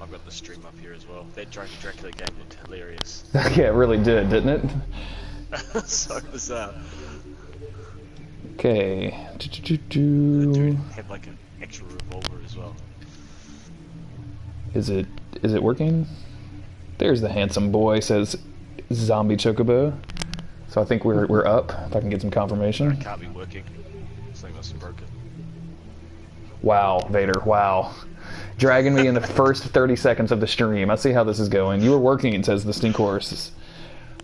I've got the stream up here as well. That Dracula game looked hilarious. Yeah, it really did, didn't it? So bizarre. Okay. The dude had like an actual revolver as well. Is it working? There's the handsome boy, says Zombie Chocobo. So I think we're up, if I can get some confirmation. It can't be working. Something must have broken. Wow, Vader, wow. Dragging me in the first 30 seconds of the stream. I see how this is going. You were working, says the Stink Horse.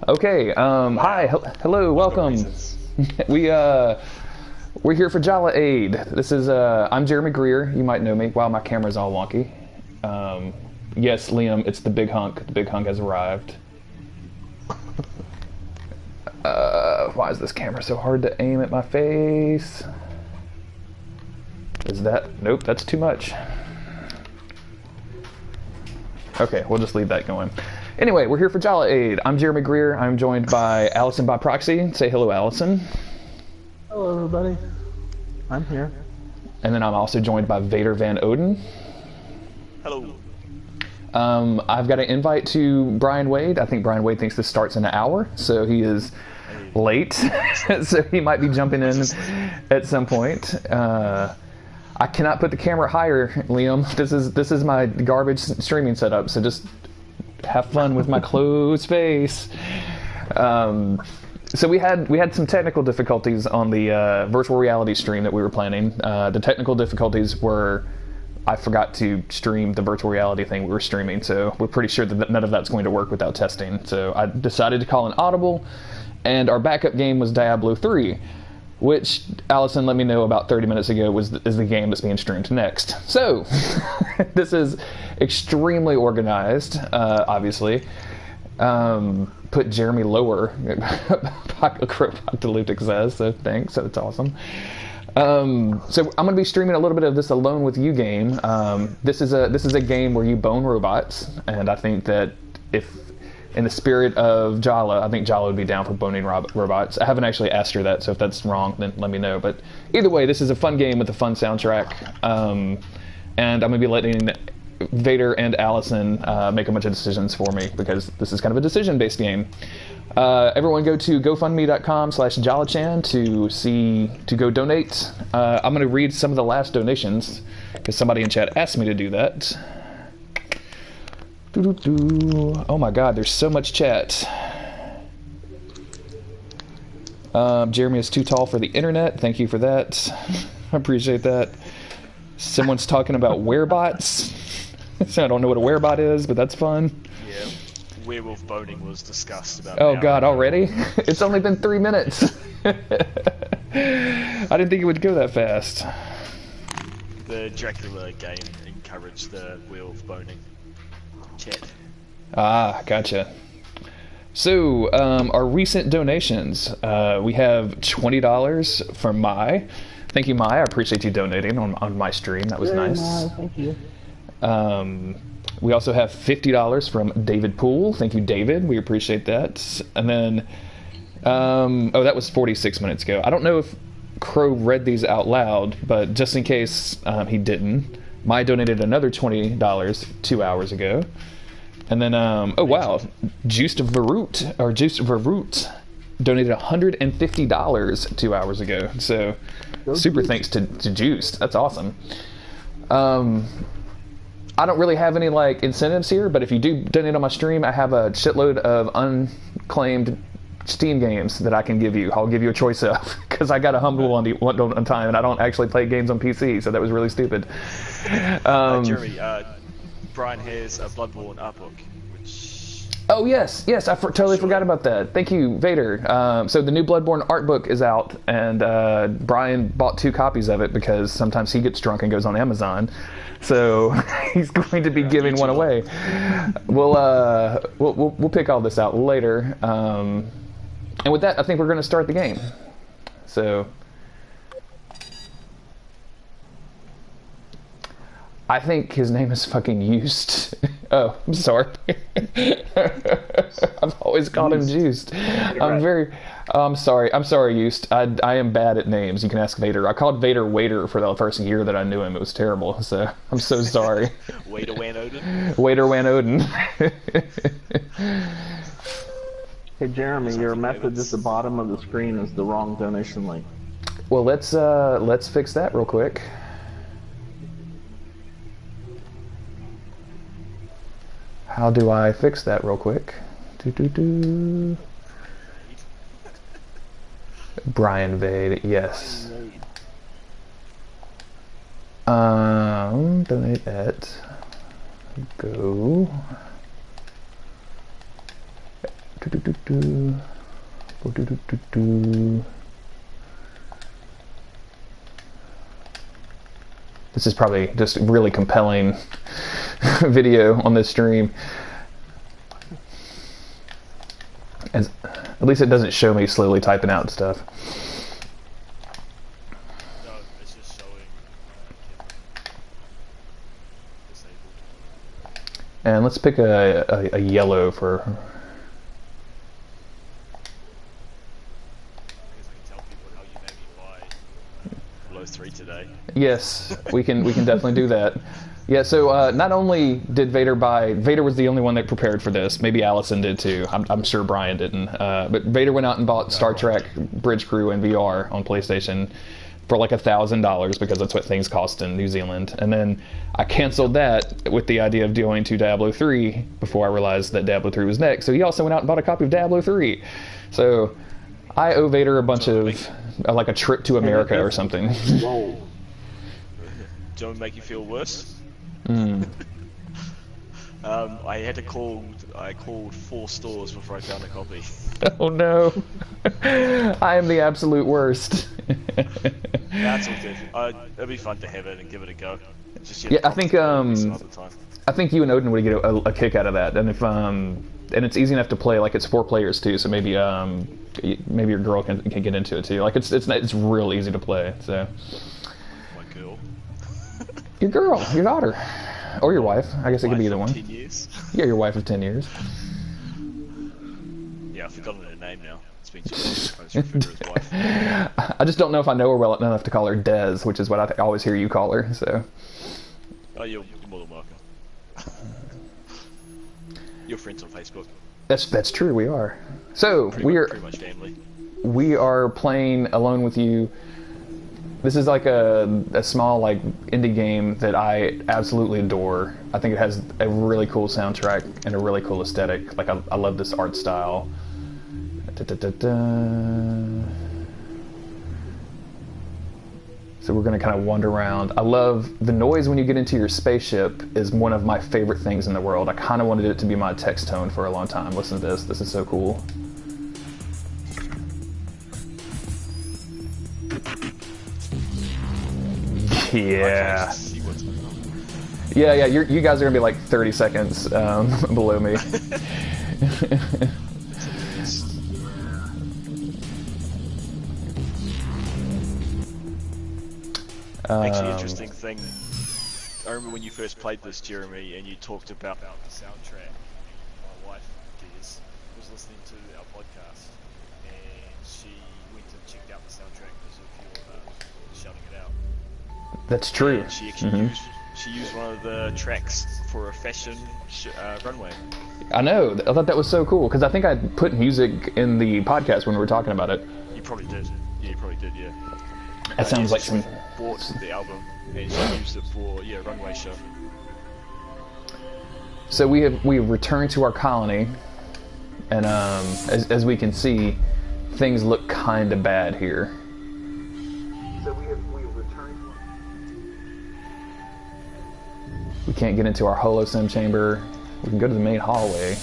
Okay, hi, hello, welcome. We're here for Jalaid. This is, I'm Jeremy Greer. You might know me. Wow, my camera's all wonky. Yes, Liam, it's the big hunk. The big hunk has arrived. Why is this camera so hard to aim at my face? Is that... Nope, that's too much. Okay, we'll just leave that going. Anyway, we're here for Jalaid. I'm Jeremy Greer. I'm joined by Allison by proxy. Say hello, Allison. Hello, everybody. I'm here. And then I'm also joined by Vader Van Odin. Hello. I've got an invite to Brian Wade. I think Brian Wade thinks this starts in an hour, so he is late. So he might be jumping in at some point. I cannot put the camera higher, Liam. This is my garbage streaming setup, so just have fun with my closed face. So we had some technical difficulties on the virtual reality stream that we were planning. The technical difficulties were I forgot to stream the virtual reality thing we were streaming, so we're pretty sure that none of that's going to work without testing. So I decided to call an audible, and our backup game was Diablo 3, which Allison let me know about 30 minutes ago is the game that's being streamed next. So this is extremely organized, obviously. Put Jeremy lower, Apocalyptic says, so thanks, that's awesome. So I'm going to be streaming a little bit of this Alone With You game. This is a game where you bone robots, and I think that if, in the spirit of Jala, I think Jala would be down for boning robots. I haven't actually asked her that, so if that's wrong, then let me know. But either way, this is a fun game with a fun soundtrack, and I'm going to be letting Vader and Allison make a bunch of decisions for me, because this is kind of a decision-based game. Everyone go to gofundme.com/Jala-chan to go donate. I'm going to read some of the last donations because somebody in chat asked me to do that. Oh my god, there's so much chat. Jeremy is too tall for the internet. Thank you for that. I appreciate that. Someone's talking about werebots. So I don't know what a werebot is, but that's fun. Yeah, werewolf boning was discussed about. Oh god, already? It's only been 3 minutes. I didn't think it would go that fast. The Dracula game encouraged the werewolf boning chat. Ah, gotcha. So, our recent donations. We have $20 from Mai. Thank you, Mai. I appreciate you donating on my stream. That was nice. Mai, thank you. We also have $50 from David Poole. Thank you, David. We appreciate that. And then, oh, that was 46 minutes ago. I don't know if Crow read these out loud, but just in case he didn't, Mai donated another $20 2 hours ago. And then, oh wow, Juiced Verroot donated $150 2 hours ago. So, super thanks to Juiced. That's awesome. I don't really have any like incentives here, but if you do donate on my stream, I have a shitload of unclaimed Steam games that I can give you. I'll give you a choice of, because I got a humble on time, and I don't actually play games on PC, so that was really stupid. Jeremy, Brian has a Bloodborne art book, which... Oh yes, I totally forgot about that. Thank you, Vader. So the new Bloodborne art book is out, and Brian bought 2 copies of it because sometimes he gets drunk and goes on Amazon. So he's going to be giving one away. We'll pick all this out later. And with that, I think we're going to start the game. So I think his name is fucking Used. Oh, I'm sorry. I've always called him Juiced. I'm sorry. I'm sorry, Juiced. I am bad at names. You can ask Vader. I called Vader Waiter for the first year that I knew him. It was terrible. So I'm so sorry. Waiter Wan Odin. Waiter Wan Odin. Hey Jeremy, your message at the bottom of the screen is the wrong donation link. Well, let's fix that real quick. How do I fix that real quick? Brian Vade, yes. Donate at go. This is probably just really compelling video on this stream. At least it doesn't show me slowly typing out stuff. No, it's just showing disabled. And let's pick a yellow for. I guess I can tell people how you made me buy below 3 today. Yes, we can definitely do that. Yeah, so not only did Vader was the only one that prepared for this. Maybe Allison did too. I'm sure Brian didn't. But Vader went out and bought Star Trek Bridge Crew in VR on PlayStation for like $1,000 because that's what things cost in New Zealand. And then I canceled that with the idea of going to Diablo 3 before I realized that Diablo 3 was next. So he also went out and bought a copy of Diablo 3. So I owe Vader a bunch of, like a trip to America or something. Whoa. Don't make you feel worse. Mm. I called 4 stores before I found a copy. Oh no. I am the absolute worst. That's all good. It'll be fun to have it and give it a go. Just, Yeah, I think some other time. I think you and Odin would get a kick out of that, and if and it's easy enough to play. Like it's 4 players too, so maybe your girl can get into it too. Like it's real easy to play. So My girl. your girl, your daughter, or your wife. I guess it could be either one. 10 years. Yeah, your wife of 10 years. Yeah, I've forgotten her name now. It's been too long. I just refer to her as wife. I just don't know if I know her well enough to call her Des, which is what I always hear you call her. So. Oh, you're more than welcome. You're friends on Facebook. That's true. We are. So Pretty much family. We are playing Alone with You. This is like a small like indie game that I absolutely adore. I think it has a really cool soundtrack and a really cool aesthetic. Like I love this art style. So we're going to kind of wander around. I love the noise when you get into your spaceship is one of my favorite things in the world. I kind of wanted it to be my text tone for a long time. Listen to this. This is so cool. Yeah. Yeah. You guys are going to be like 30 seconds below me. Actually, interesting thing. I remember when you first played this, Jeremy, and you talked about the soundtrack. My wife, Des, was listening to our podcast, and she went and checked out the soundtrack because of your shouting it out. That's true. And she actually used one of the tracks for a fashion runway. I know. I thought that was so cool because I think I put music in the podcast when we were talking about it. You probably did. Yeah, you probably did. Yeah. That sounds like some. Bought the album and she used it for runway show. So we have returned to our colony, and as we can see, things look kind of bad here. So we have returned. We can't get into our holosim chamber. We can go to the main hallway.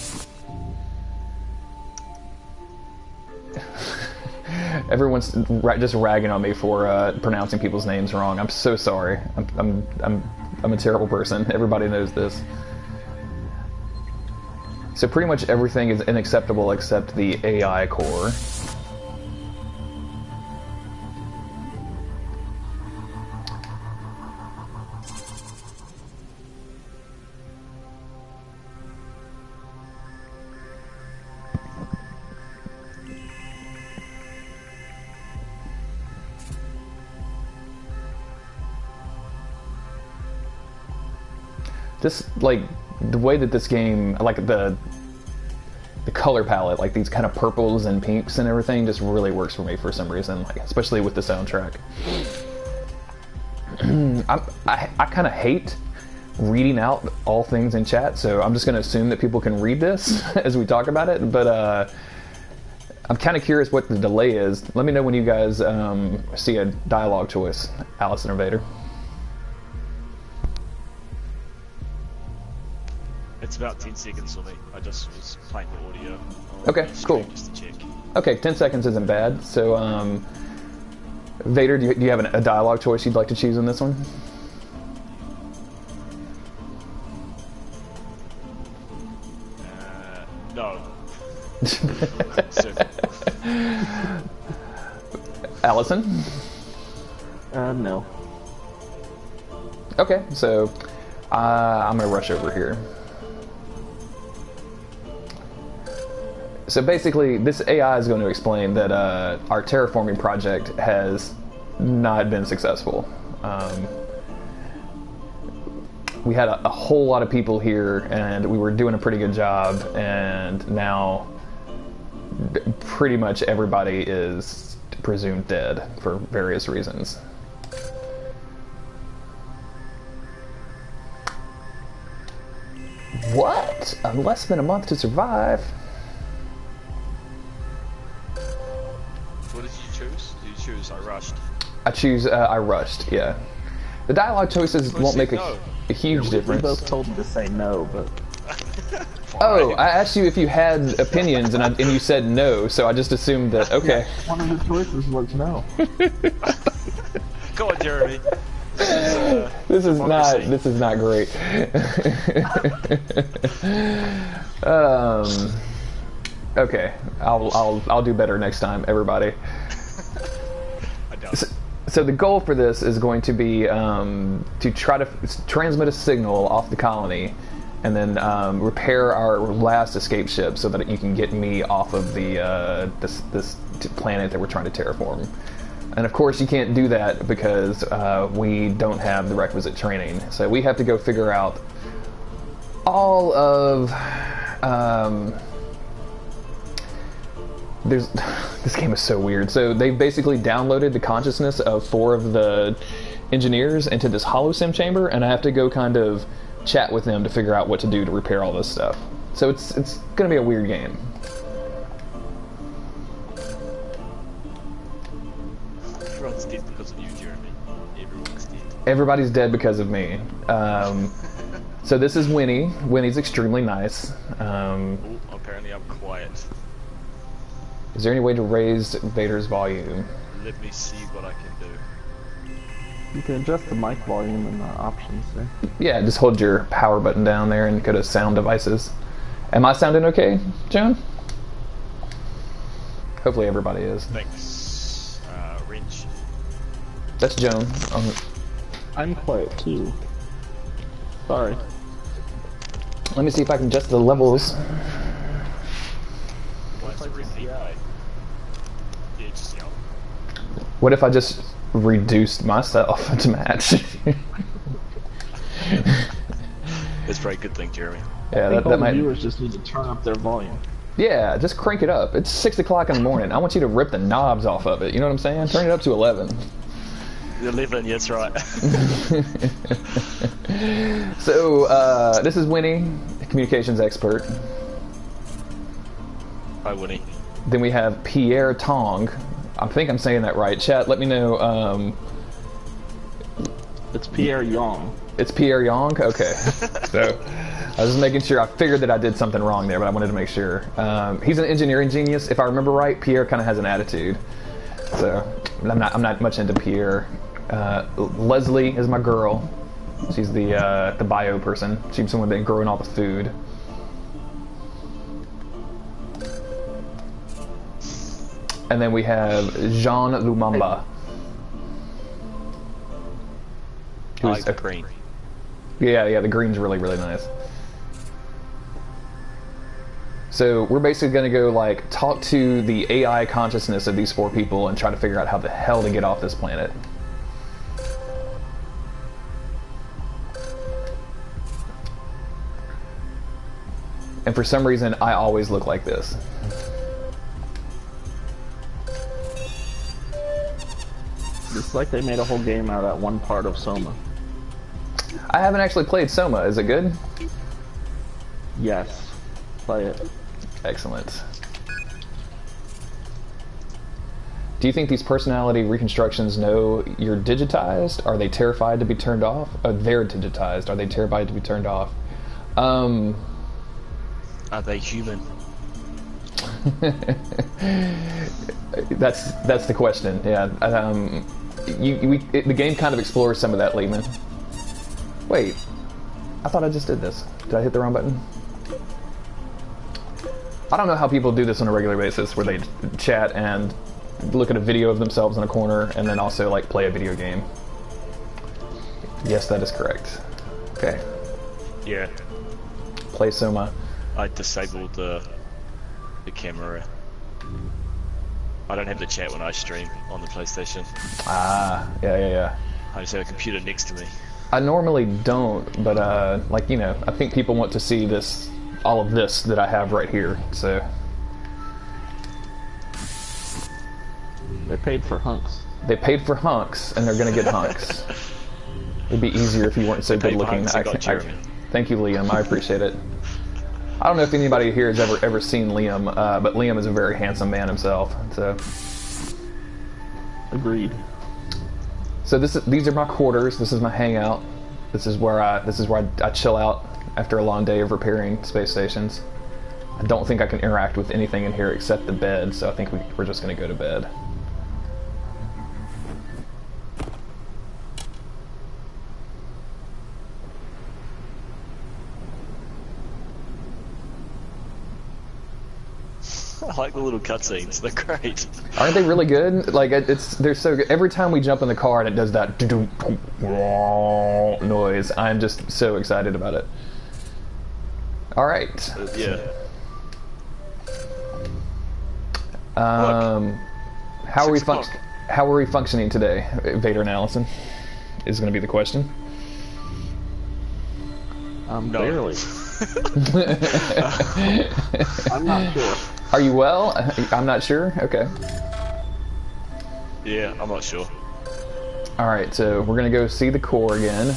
Everyone's just ragging on me for pronouncing people's names wrong. I'm so sorry. I'm a terrible person. Everybody knows this. So pretty much everything is unacceptable except the AI core. This, like, the way that this game, like the color palette, like these kind of purples and pinks and everything, just really works for me for some reason, like especially with the soundtrack. I kind of hate reading out all things in chat, so I'm just going to assume that people can read this as we talk about it, but I'm kind of curious what the delay is. Let me know when you guys see a dialogue choice, Allison or Vader. It's about 10 seconds for me. I just was playing the audio. Okay, cool. Just to check. Okay, 10 seconds isn't bad. So, Vader, do you have a dialogue choice you'd like to choose in this one? No. Allison? No. Okay, so I'm going to rush over here. So basically, this AI is going to explain that our terraforming project has not been successful. We had a whole lot of people here, and we were doing a pretty good job, and now pretty much everybody is presumed dead for various reasons. What? Less than a month to survive? What did you choose? Did you choose I rushed? I choose I rushed, yeah. The dialogue choices won't make a huge We difference. both told him to say no, but Oh, I asked you if you had opinions, and you said no, so I just assumed that, okay. one of the choices was no. Go on, Jeremy. This is not great. Okay, I'll do better next time, everybody. I doubt it. So the goal for this is going to be to try to transmit a signal off the colony, and then repair our last escape ship so that you can get me off of the this planet that we're trying to terraform. And of course, you can't do that because we don't have the requisite training. So we have to go figure out all of. This game is so weird. So they basically downloaded the consciousness of 4 of the engineers into this holosim chamber, and I have to go kind of chat with them to figure out what to do to repair all this stuff. So it's going to be a weird game. Everyone's dead because of you, Jeremy. Everyone's dead. Everybody's dead because of me. So this is Winnie. Winnie's extremely nice. Oh, apparently I'm quiet. Is there any way to raise Vader's volume? Let me see what I can do. You can adjust the mic volume in the options there. Yeah, just hold your power button down there and go to sound devices. Am I sounding okay, Joan? Hopefully everybody is. Thanks, Wrench. That's Joan. I'm quiet too. Sorry. Let me see if I can adjust the levels. What's repeat? Yeah, just yell. What if I just reduced myself to match? That's probably a good thing, Jeremy. Yeah, I think all that the might. viewers just need to turn up their volume. Yeah, just crank it up. It's 6 o'clock in the morning. I want you to rip the knobs off of it. You know what I'm saying? Turn it up to 11. 11, yeah, that's right. So, this is Winnie, communications expert. Hi, Winnie. Then we have Pierre Tong. I think I'm saying that right. Chat, let me know. It's Pierre Young. It's Pierre Young? Okay. So, I was just making sure. I figured that I did something wrong there, but I wanted to make sure. He's an engineering genius. If I remember right, Pierre kind of has an attitude. So, I'm not much into Pierre. Leslie is my girl. She's the bio person. She's someone that's growing all the food. And then we have Jean Lumumba. I like the green. Yeah, the green's really, really nice. So we're basically going to go like talk to the AI consciousness of these 4 people and try to figure out how the hell to get off this planet. And for some reason, I always look like this. It's like they made a whole game out of that one part of Soma. I haven't actually played Soma. Is it good? Yes. Play it. Excellent. Do you think these personality reconstructions know you're digitized? Are they terrified to be turned off? They're digitized. Are they terrified to be turned off? Are they human? That's the question. Yeah. The game kind of explores some of that, Lehman. Wait, I thought I just did this. Did I hit the wrong button? I don't know how people do this on a regular basis, where they chat and look at a video of themselves in a corner and then also like play a video game. Yes, that is correct. Okay. Yeah. Play Soma. I disabled the camera. I don't have the chat when I stream on the PlayStation. Ah, yeah. I just have a computer next to me. I normally don't, but like, you know, I think people want to see this, all of this that I have right here, so. They paid for hunks. They paid for hunks, and they're gonna get hunks. It'd be easier if you weren't so good looking. Thank you, Liam. I appreciate it. I don't know if anybody here has ever seen Liam, but Liam is a very handsome man himself. So. Agreed. So these are my quarters. This is my hangout. This is where I chill out after a long day of repairing space stations. I don't think I can interact with anything in here except the bed, so I think we're just gonna go to bed. I like the little cutscenes. They're great. Aren't they really good? Like they're so good. Every time we jump in the car and it does that noise, I'm just so excited about it. All right. Yeah. How are we functioning today, Vader and Allison? Is going to be the question. Barely. I'm not sure. Are you well? I'm not sure. Okay. Yeah, I'm not sure. All right, so we're gonna go see the core again.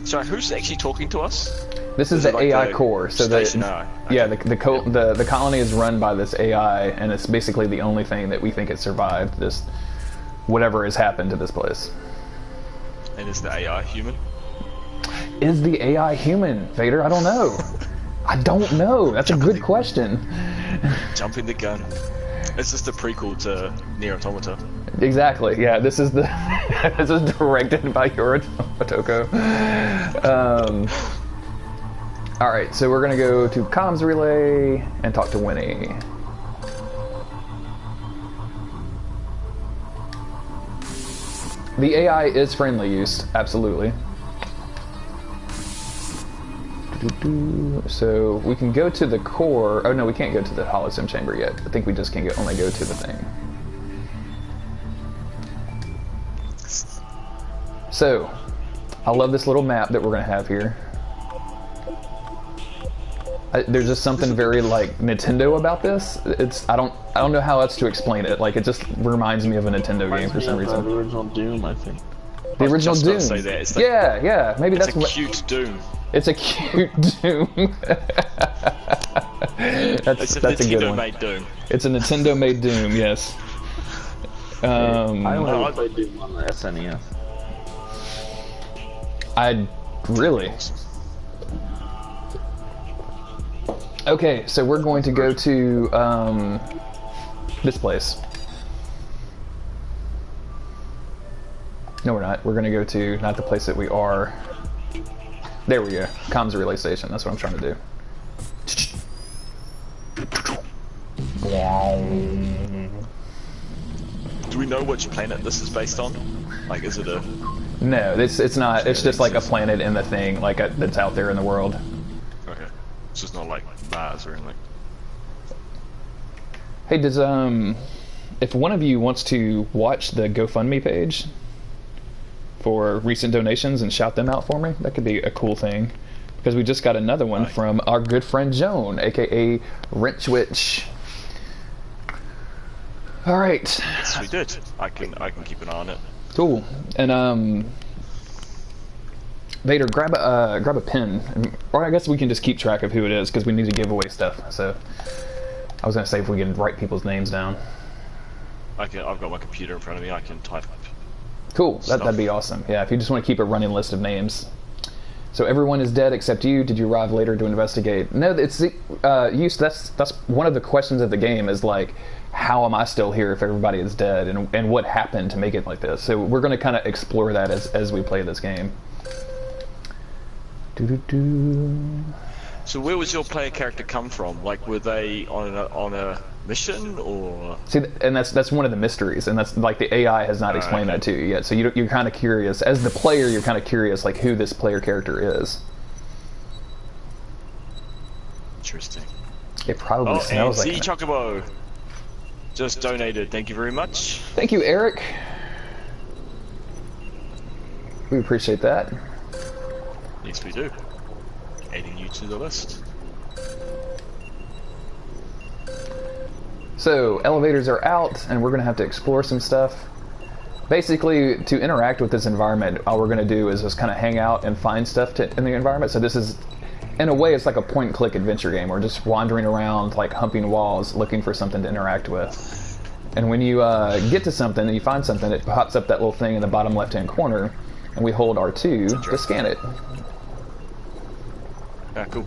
Sorry, who's actually talking to us? This is the like AI the core. So yeah, the colony is run by this AI, and it's basically the only thing that we think has survived this, whatever has happened to this place. And is the AI human? Is the AI human, Vader? I don't know. I don't know. That's a good question. Jumping the gun. It's just a prequel to Nier Automata. Exactly. Yeah. This is this is directed by Yura Otoko. All right. So we're gonna go to comms relay and talk to Winnie. The AI is friendly use, absolutely. So we can go to the core. Oh no, we can't go to the holosim chamber yet. I think we just can only go to the thing. So, I love this little map that we're gonna have here. There's just something very like Nintendo about this. I don't know how else to explain it. Like it just reminds me of a Nintendo game for some reason. The original Doom, I think. The original Doom. Say that. It's like, yeah. Maybe that's a cute Doom. It's a cute Doom. that's a good one. Made Doom. It's a Nintendo-made Doom. Yes. I only played Doom on the SNES. Really. Okay, so we're going to go to this place. No, we're not. We're going to go to not the place that we are. There we go. Comms relay station. That's what I'm trying to do. Do we know which planet this is based on? Like, is it a... No, it's not. It's just like a planet in the thing, like that's out there in the world. Okay. It's just not like Mars or anything. Hey, does if one of you wants to watch the GoFundMe page for recent donations and shout them out for me? That could be a cool thing. Because we just got another one from our good friend Joan, aka Wrenchwitch. All right. Yes, we did. I can keep an eye on it. Cool. And Vader, grab a pen, or I guess we can just keep track of who it is because we need to give away stuff. So I was gonna say if we can write people's names down. I've got my computer in front of me. I can type. Cool. That'd be awesome. Yeah, if you just want to keep a running list of names. So everyone is dead except you. Did you arrive later to investigate? No, it's that's one of the questions of the game is like, how am I still here if everybody is dead, and what happened to make it like this? So we're going to kind of explore that as we play this game. So where was your player character come from? Like, were they on a mission, or? See, and that's one of the mysteries, and that's like the AI has not explained that to you yet. So you're kind of curious as the player. You're kind of curious like who this player character is. Interesting. It probably smells like. And Chocobo just donated. Thank you very much. Thank you, Eric. We appreciate that. Yes, we do. Adding you to the list. So, elevators are out, and we're going to have to explore some stuff. Basically, to interact with this environment, all we're going to do is just kind of hang out and find stuff in the environment. So this is, in a way, it's like a point-and-click adventure game. We're just wandering around, like humping walls, looking for something to interact with. And when you get to something and you find something, it pops up that little thing in the bottom left-hand corner, and we hold R2 to scan it. Ah, cool.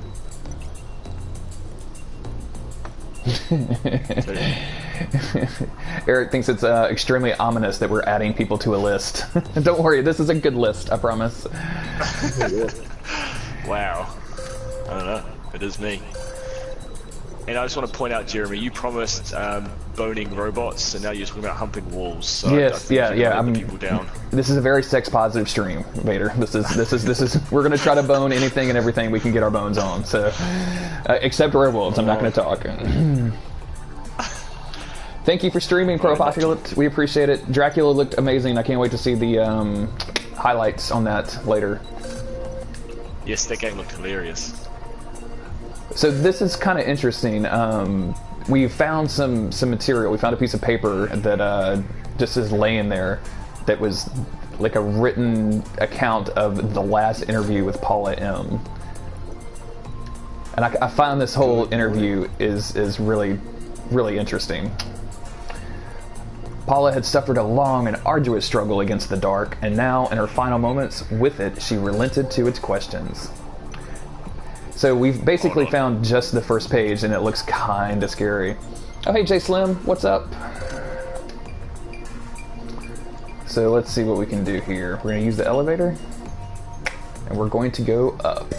Eric thinks it's extremely ominous that we're adding people to a list. Don't worry, this is a good list, I promise. Wow. I don't know. It is me. And I just want to point out, Jeremy, you promised boning robots, and now you're talking about humping walls. So yes, yeah. People down. This is a very sex-positive stream, Vader. This is. We're gonna try to bone anything and everything we can get our bones on. So, except werewolves, I'm not gonna talk. Thank you for streaming, Propoculate. We appreciate it. Dracula looked amazing. I can't wait to see the highlights on that later. Yes, that game looked hilarious. So this is kind of interesting. We found some material. We found a piece of paper that just is laying there that was like a written account of the last interview with Paula M. And I found this whole interview is really, really interesting. Paula had suffered a long and arduous struggle against the dark, and now, in her final moments with it, she relented to its questions. So we've basically found just the first page, and it looks kind of scary. Oh, hey, J Slim, what's up? So let's see what we can do here. We're going to use the elevator, and we're going to go up.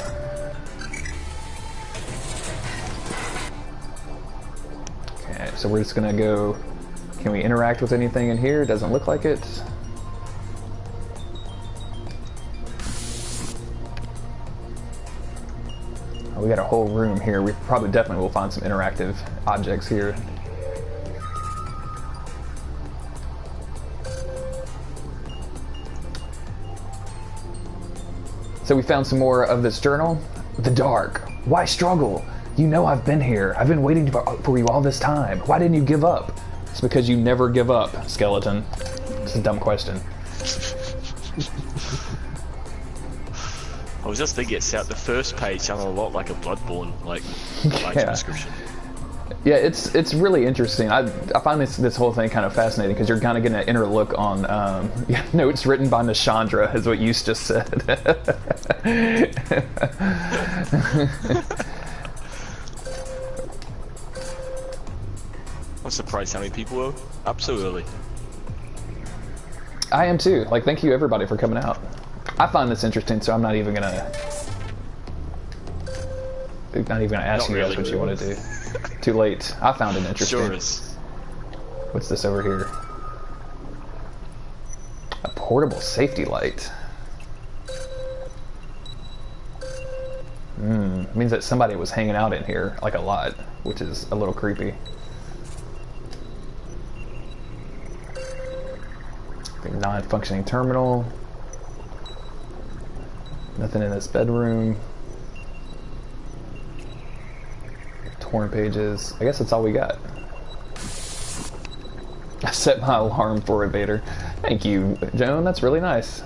Okay, so we're just going to go... Can we interact with anything in here? Doesn't look like it. Oh, we got a whole room here. We probably definitely will find some interactive objects here. So we found some more of this journal. The dark. Why struggle? You know I've been here. I've been waiting for you all this time. Why didn't you give up? It's because you never give up, skeleton. It's a dumb question. I was just thinking, the first page sounded a lot like a Bloodborne description. Yeah, it's really interesting. I find this whole thing kind of fascinating because you're kind of getting an inner look on notes written by Nishandra, is what you just said. I'm surprised how many people are up so early. I am too. Like, thank you everybody for coming out. I find this interesting, so I'm not even gonna ask you guys what you want to do. Too late. I found it interesting. Sure is. What's this over here? A portable safety light. Means that somebody was hanging out in here, like a lot, which is a little creepy. Non-functioning terminal. Nothing in this bedroom. Torn pages. I guess that's all we got. I set my alarm for it, Vader. Thank you, Joan. That's really nice.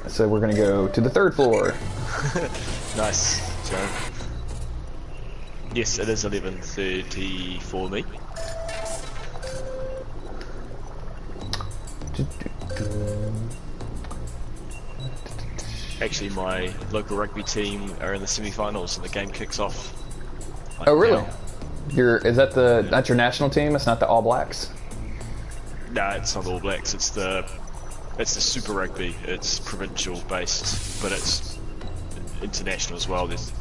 So we're gonna go to the 3rd floor. Nice, Joan. Yes, it is 11:30 for me. Actually, my local rugby team are in the semi-finals, and the game kicks off. Like Oh, really? now. That's your national team? It's not the All Blacks? No, it's not All Blacks. It's the Super Rugby. It's provincial based, but it's international as well. There's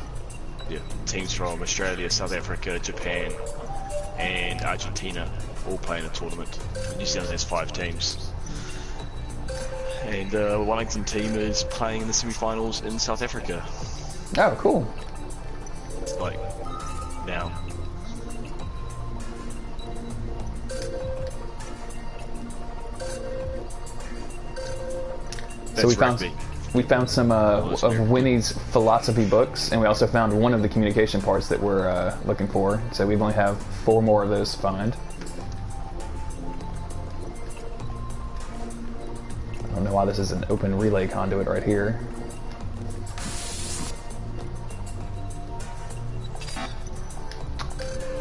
teams from Australia, South Africa, Japan, and Argentina all play in a tournament. New Zealand has 5 teams. And the Wellington team is playing in the semi-finals in South Africa. Oh, cool. Like, now. So we found some of Winnie's philosophy books, and we also found one of the communication parts that we're looking for. So we only have 4 more of those to find. I don't know why this is an open relay conduit right here.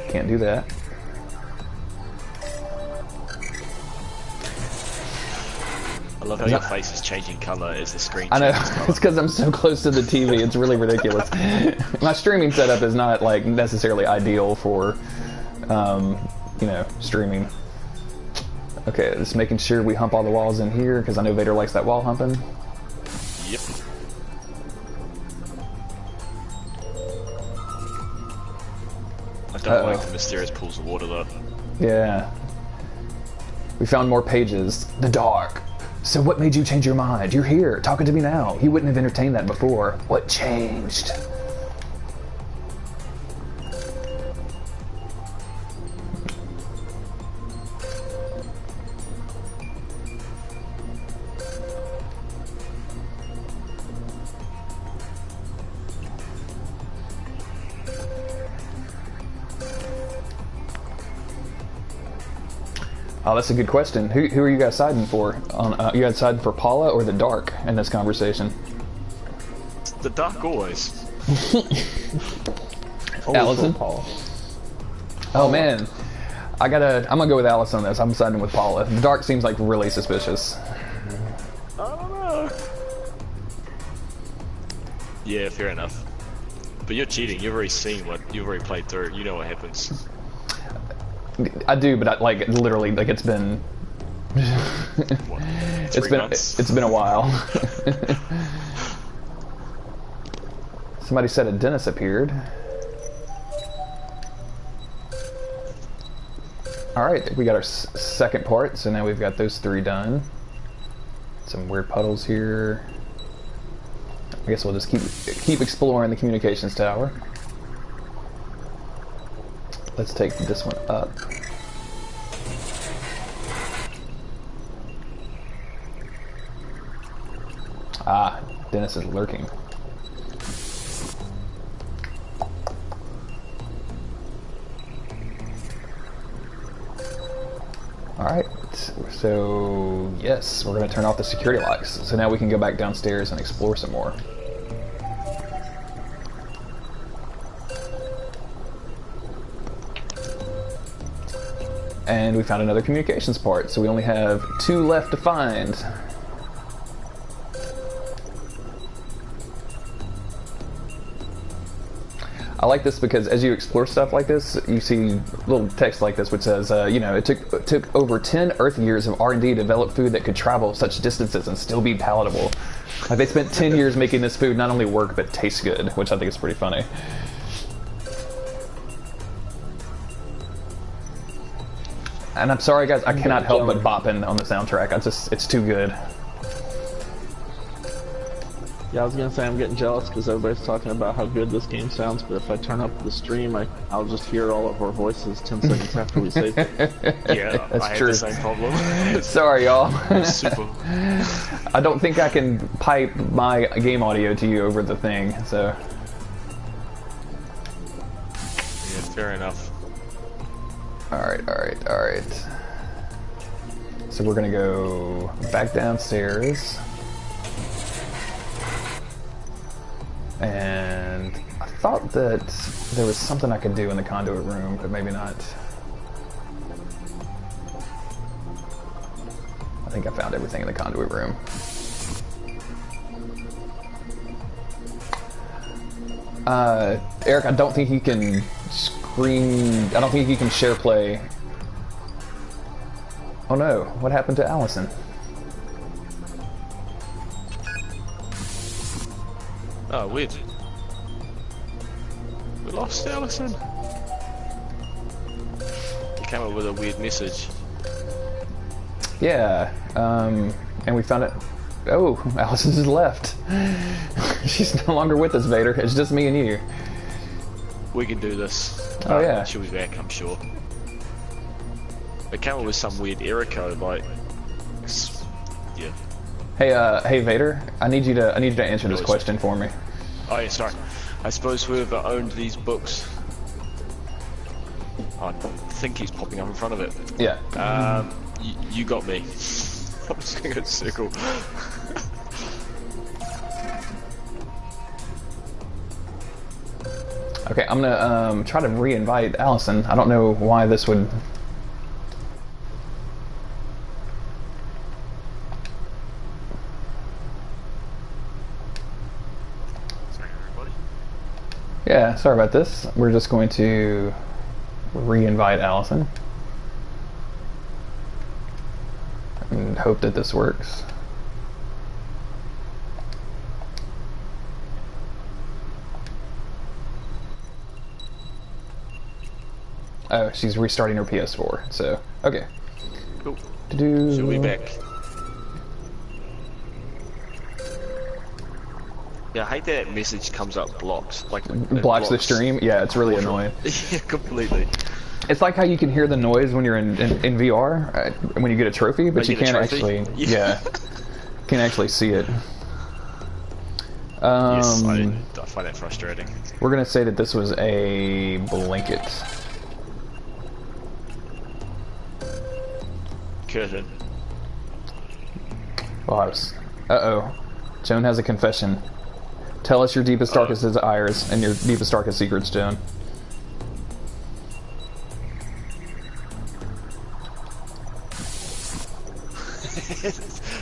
Can't do that. I love how your face is changing colour as the screen I know, changes colour. it's because I'm so close to the TV, it's really ridiculous. My streaming setup is not like necessarily ideal for, you know, streaming. Okay, just making sure we hump all the walls in here, because I know Vader likes that wall humping. Yep. I don't like the mysterious pools of water though. Yeah. We found more pages. The dark. So what made you change your mind? You're here, talking to me now. You wouldn't have entertained that before. What changed? Oh, that's a good question. Who are you guys siding for? You guys siding for Paula or the Dark in this conversation? The dark always. Allison? Paula. Oh man, I'm gonna go with Allison on this. I'm siding with Paula. The Dark seems like really suspicious. I don't know. Yeah, fair enough. But you're cheating. You've already played through. You know what happens. I do, but literally, it's been What, 3 months? it's been a while. Somebody said a dentist appeared. All right, we got our second part, so now we've got those 3 done. Some weird puddles here. I guess we'll just keep exploring the communications tower. Let's take this one up. Ah, Dennis is lurking. Alright, so yes, we're going to turn off the security locks. So now we can go back downstairs and explore some more. And we found another communications part, so we only have 2 left to find. I like this because as you explore stuff like this, you see little text like this which says, you know, it took over 10 Earth years of R&D to develop food that could travel such distances and still be palatable. Like, they spent 10 years making this food not only work, but taste good, which I think is pretty funny. And I'm sorry, guys, I cannot help but bopping on the soundtrack. It's too good. Yeah, I was gonna say I'm getting jealous because everybody's talking about how good this game sounds, but if I turn up the stream, I'll just hear all of our voices 10 seconds after we say things. Yeah, That's I true. have the same problem. Sorry, y'all. Super. I don't think I can pipe my game audio to you over the thing, so. Yeah, fair enough. Alright. So we're gonna go back downstairs. And I thought that there was something I could do in the conduit room, but maybe not. I think I found everything in the conduit room. Eric, I don't think you can I don't think you can share play. Oh no, what happened to Allison? Oh, weird. We lost Allison. He came up with a weird message. Yeah, and we found it. Oh, Allison just left. She's no longer with us, Vader. It's just me and you. We can do this. Oh yeah. She'll be back, I'm sure. It came up with some weird error code, like, yeah. Hey Vader, I need you to answer this question for me. Oh yeah, sorry. I suppose whoever owned these books, I think he's popping up in front of it. Yeah. You got me. I'm just gonna go circle. Okay, I'm gonna try to re-invite Allison. I don't know why this would. Yeah, sorry about this. We're just going to re-invite Allison and hope that this works. Oh, she's restarting her PS4, so, okay. Cool. Do-do. She'll be back. Yeah, I hate that message comes up blocked. Like it Blocks the stream? Yeah, it's really annoying. Yeah, completely. It's like how you can hear the noise when you're in VR, when you get a trophy, but you can't actually, yeah, can't actually see it. Yes, I find that frustrating. We're gonna say that this was a blanket. Curtain. Well, uh-oh. Joan has a confession. Tell us your deepest, darkest desires and your deepest, darkest secrets, Joan.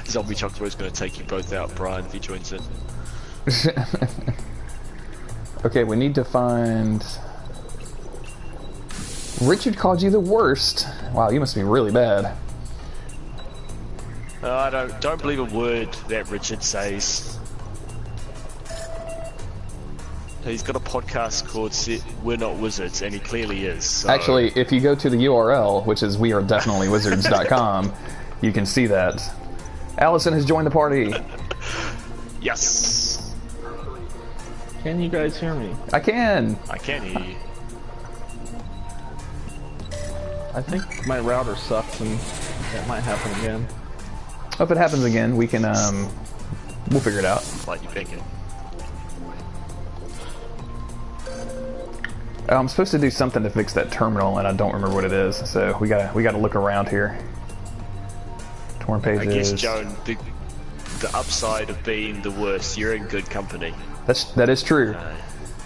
Zombie Chocolate is going to take you both out, Brian, if he joins in. Okay, we need to find... Richard called you the worst. Wow, you must be really bad. I don't believe a word that Richard says. He's got a podcast called We're Not Wizards, and he clearly is. So. Actually, if you go to the URL, which is wearedefinitellywizards.com, you can see that. Allison has joined the party. Yes. Can you guys hear me? I can. I can hear you. I think my router sucks and that might happen again. If it happens again, we can, we'll figure it out. Like you pick it. I'm supposed to do something to fix that terminal, and I don't remember what it is. So we gotta look around here. Torn pages. I guess, Joan, the upside of being the worst, you're in good company. That is true.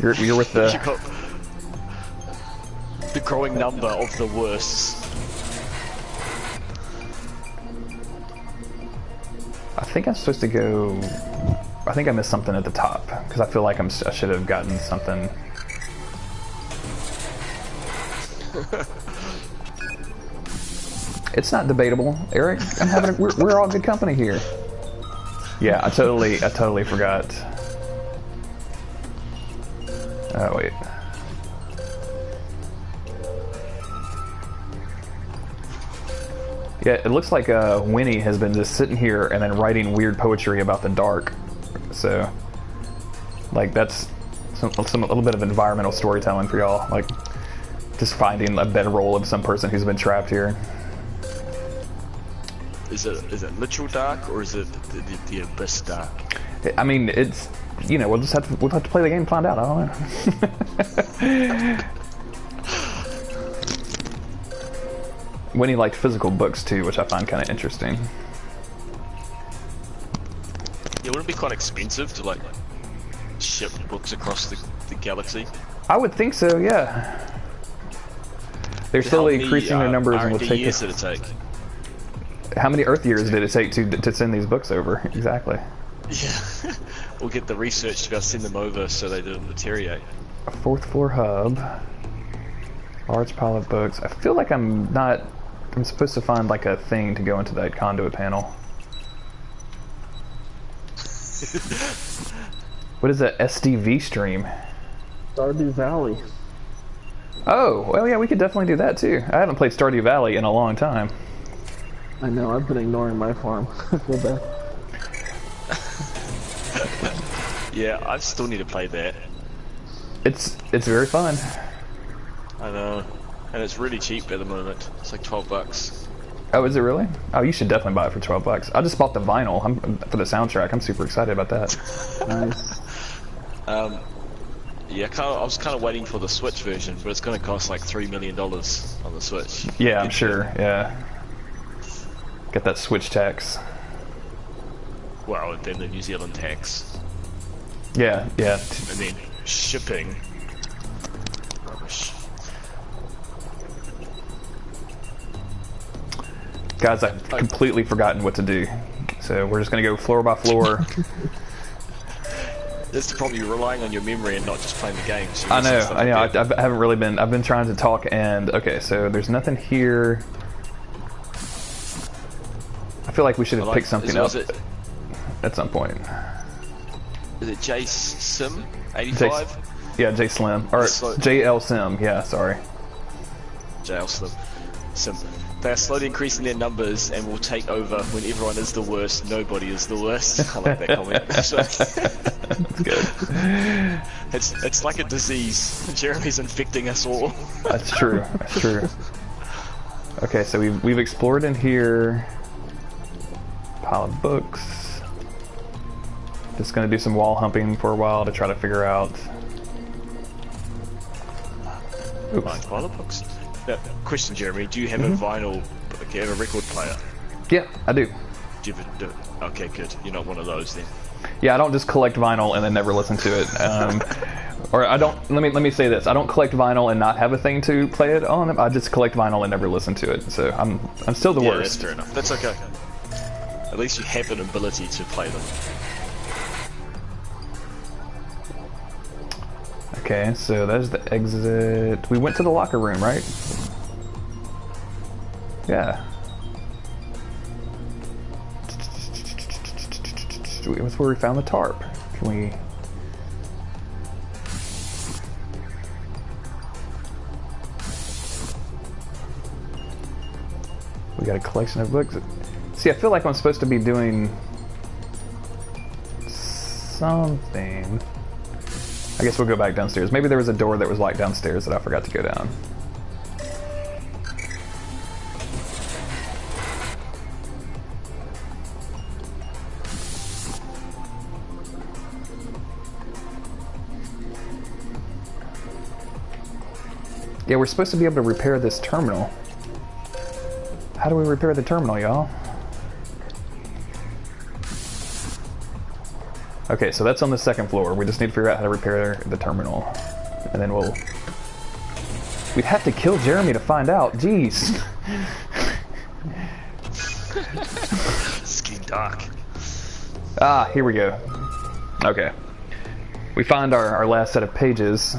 You're with the. You got the growing number of the worsts. I think I'm supposed to go. I think I missed something at the top because I feel like I should have gotten something. It's not debatable, Eric. We're all good company here. Yeah, I totally forgot. Oh wait. Yeah, it looks like Winnie has been just sitting here and then writing weird poetry about the dark. So Like that's a little bit of environmental storytelling for y'all. Like just finding a bedroll of some person who's been trapped here. Is it literal dark or is it the abyss dark? I mean, it's, you know, we'll have to play the game and find out. I don't know. Winnie liked physical books too, which I find kind of interesting. Yeah, wouldn't it be quite expensive to like ship books across the galaxy? I would think so, yeah. They're slowly increasing their numbers and will take years did it take? How many Earth years did it take to send these books over? Exactly. Yeah. We'll get the research to be able to send them over so they don't deteriorate. A 4th floor hub. Large pile of books. I feel like I'm supposed to find like a thing to go into that conduit panel. What is that SDV stream? Stardew Valley. Oh, well yeah, we could definitely do that too. I haven't played Stardew Valley in a long time. I know, I've been ignoring my farm. I feel bad. Yeah, I still need to play that. It's very fun. I know. And it's really cheap at the moment. It's like $12. Oh, is it really? Oh, you should definitely buy it for $12. I just bought the vinyl for the soundtrack. I'm super excited about that. Nice. Yeah, I was kind of waiting for the Switch version, but it's going to cost like $3 million on the Switch. Yeah, I'm sure. Yeah. Get that Switch tax. Well, and then the New Zealand tax. Yeah, yeah. And then shipping. Rubbish. Guys, I've completely forgotten what to do. So we're just going to go floor by floor. That's the problem, you're relying on your memory and not just playing the game. So I know. I haven't really been. I've been trying to talk and... Okay, so there's nothing here. I feel like we should have picked something up at some point. Is it J Sim 85? Yeah, J Slim. Or JL Sim, yeah, sorry. JL Sim. They're slowly increasing their numbers and will take over when everyone is the worst, nobody is the worst. I like that comment. That's good. It's like a disease. Jeremy's infecting us all. That's true. That's true. Okay, so we've explored in here. Pile of books. Just gonna do some wall humping for a while to try to figure out. Oops. Nice pile of books. Now, question, Jeremy, do you have a vinyl, do you have a record player? Yeah, I do. Okay, good. You're not one of those then. Yeah, I don't just collect vinyl and then never listen to it. Or I don't. Let me say this: I don't collect vinyl and not have a thing to play it on. I just collect vinyl and never listen to it. So I'm still the worst. That's fair enough. That's okay. At least you have an ability to play them. Okay, so there's the exit. We went to the locker room, right? Yeah. That's where we found the tarp. Can we... We got a collection of books. See, I feel like I'm supposed to be doing something. I guess we'll go back downstairs. Maybe there was a door that was locked downstairs that I forgot to go down. Yeah, we're supposed to be able to repair this terminal. How do we repair the terminal, y'all? Okay, so that's on the second floor. We just need to figure out how to repair the terminal. And then we'd have to kill Jeremy to find out. Jeez. It's getting dark. Ah, here we go. Okay. We find our last set of pages.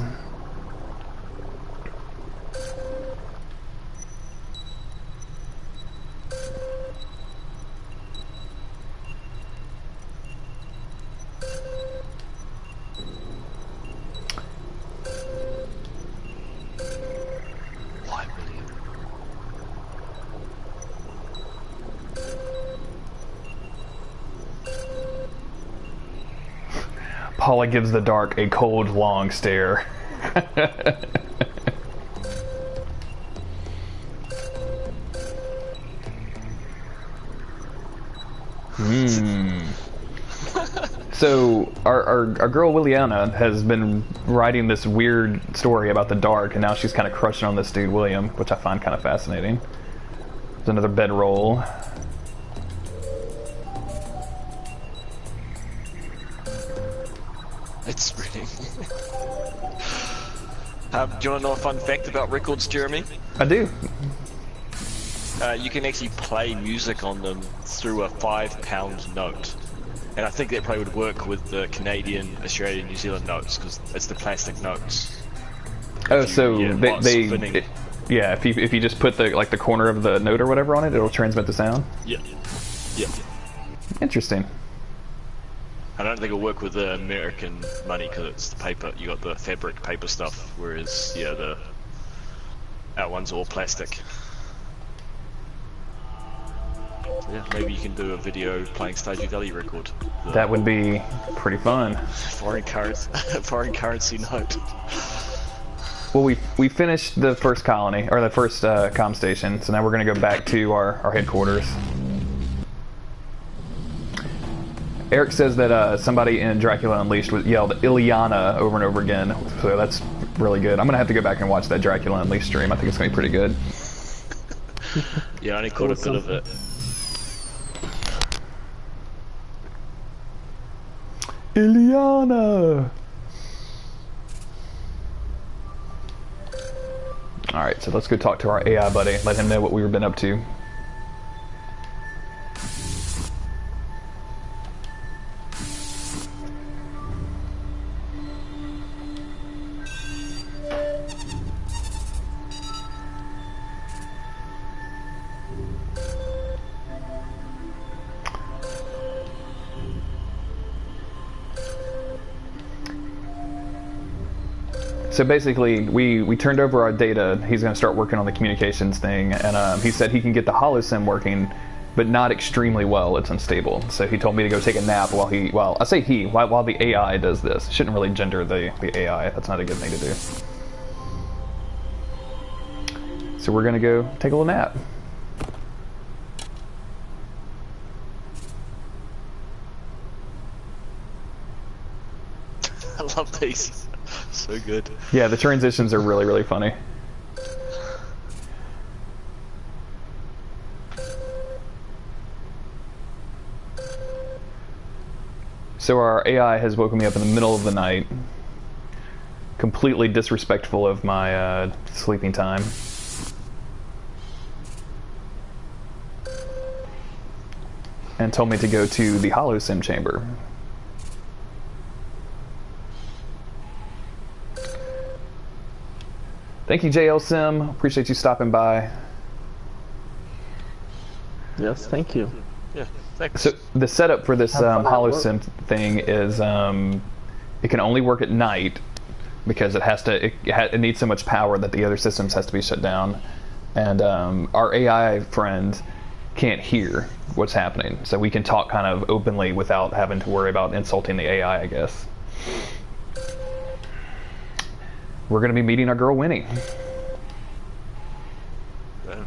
Paula gives the dark a cold, long stare. So our girl Williana has been writing this weird story about the dark, and now she's kind of crushing on this dude William, which I find kind of fascinating. There's another bedroll. It's really... do you want to know a fun fact about records, Jeremy? I do. You can actually play music on them through a £5 note. And I think that probably would work with the Canadian, Australian, New Zealand notes, because it's the plastic notes. Oh, so if you just put the corner of the note or whatever on it, it'll transmit the sound? Yeah. Yeah. Interesting. I don't think it'll work with the American money, because it's the paper, you got the fabric paper stuff, whereas, yeah, our one's all plastic. Yeah, maybe you can do a video playing Stardew Valley record. That would be pretty fun. Foreign currency note. Well, we finished the first colony, or the first comm station, so now we're going to go back to our headquarters. Eric says that somebody in Dracula Unleashed yelled Ileana over and over again, so that's really good. I'm going to have to go back and watch that Dracula Unleashed stream. I think it's going to be pretty good. Yeah, I only caught a bit of it. Ileana! Alright, so let's go talk to our AI buddy, let him know what we've been up to. So basically, we turned over our data. He's going to start working on the communications thing, and he said he can get the holosim working, but not extremely well. It's unstable. So he told me to go take a nap while while the AI does this. Shouldn't really gender the AI. That's not a good thing to do. So we're going to go take a little nap. I love these. So good. Yeah, the transitions are really, really funny. So our AI has woken me up in the middle of the night, completely disrespectful of my sleeping time. And told me to go to the holosim chamber. Thank you, JL Sim. Appreciate you stopping by. Yes, thank you. Yeah, thanks. So the setup for this holosim thing is it can only work at night because it needs so much power that the other systems has to be shut down, and our AI friend can't hear what's happening, so we can talk kind of openly without having to worry about insulting the AI, I guess. We're going to be meeting our girl Winnie. Yeah.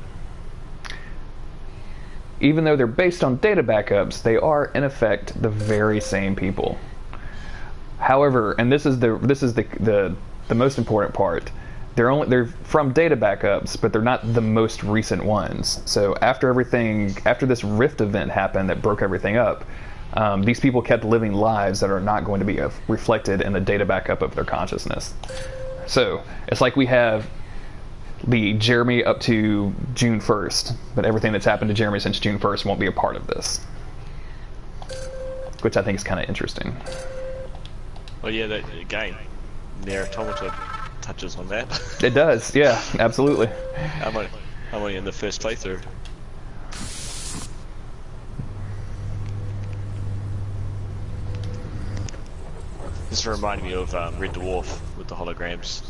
Even though they're based on data backups, they are in effect the very same people. However, and this is the most important part, they're from data backups, but they're not the most recent ones. So after this Rift event happened that broke everything up, these people kept living lives that are not going to be reflected in the data backup of their consciousness. So it's like we have the Jeremy up to June 1st, but everything that's happened to Jeremy since June 1st won't be a part of this, which I think is kind of interesting. Well, yeah, that again, Nier Automata touches on that. It does, yeah, absolutely. I'm only in the first playthrough. This reminded me of Red Dwarf with the holograms.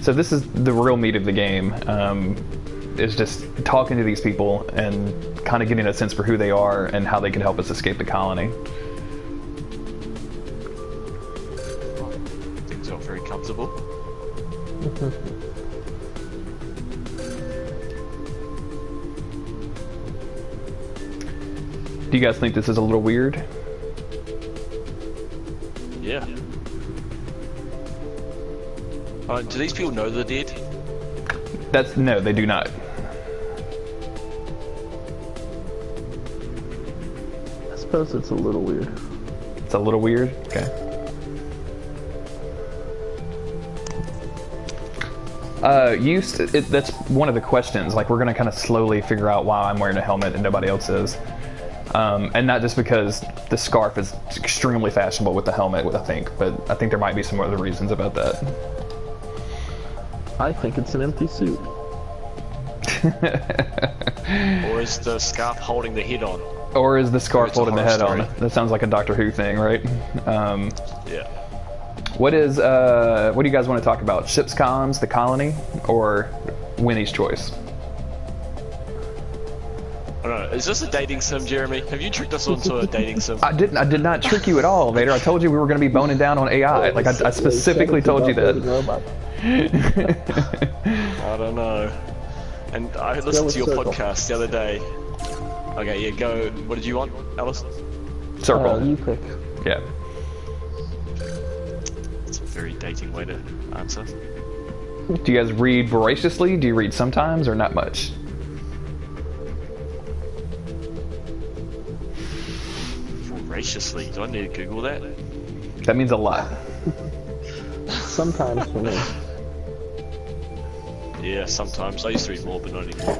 So this is the real meat of the game. Is just talking to these people and kind of getting a sense for who they are and how they can help us escape the colony. Things are very comfortable. Do you guys think this is a little weird? Yeah. Do these people know they're dead? No, they do not. I suppose it's a little weird. It's a little weird? Okay. That's one of the questions. Like, we're going to kind of slowly figure out why I'm wearing a helmet and nobody else is. And not just because the scarf is extremely fashionable with the helmet, I think, but I think there might be some other reasons about that. I think it's an empty suit. Or is the scarf holding the head on? Or is the scarf holding the head story. on? That sounds like a Doctor Who thing, right? Yeah. What do you guys want to talk about? Ship's comms, the colony, or Winnie's choice? I don't know. Is this a dating sim, Jeremy? Have you tricked us onto a dating sim? I did not trick you at all, Vader. I told you we were going to be boning down on AI. Like, I specifically told you that. I don't know. And I listened to your podcast the other day. Okay, yeah, go. What did you want, Allison? Circle. You pick. Yeah. It's a very dating way to answer. Do you guys read voraciously? Do you read sometimes or not much? Voraciously? Do I need to Google that? That means a lot. Sometimes for me. Yeah, sometimes. I used to read more, but not anymore.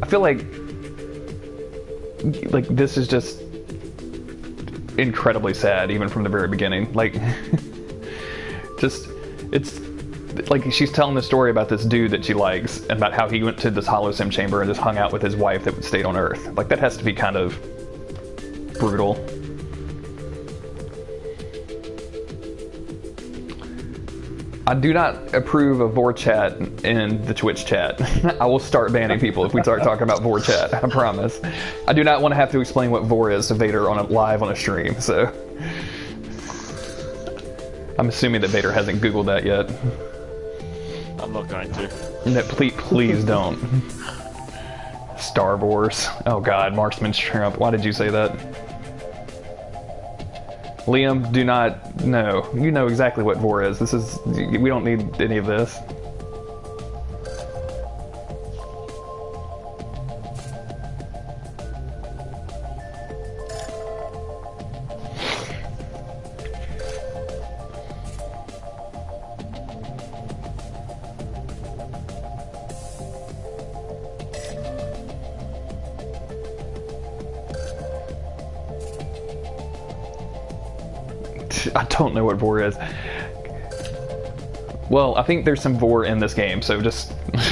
I feel like this is just incredibly sad, even from the very beginning. Like, it's like she's telling the story about this dude that she likes and about how he went to this holosim chamber and just hung out with his wife that stayed on Earth. Like, that has to be kind of brutal. I do not approve of Vor chat in the Twitch chat. I will start banning people if we start talking about Vor chat, I promise. I do not want to have to explain what Vor is to Vader live on a stream, so... I'm assuming that Vader hasn't Googled that yet. I'm not going to. No, please don't. Star Wars. Oh god, Marksman Shrimp. Why did you say that? Liam, do not... No. You know exactly what Vor is. This is... We don't need any of this. I don't know what Vor is. Well, I think there's some Vor in this game, so just... Yeah,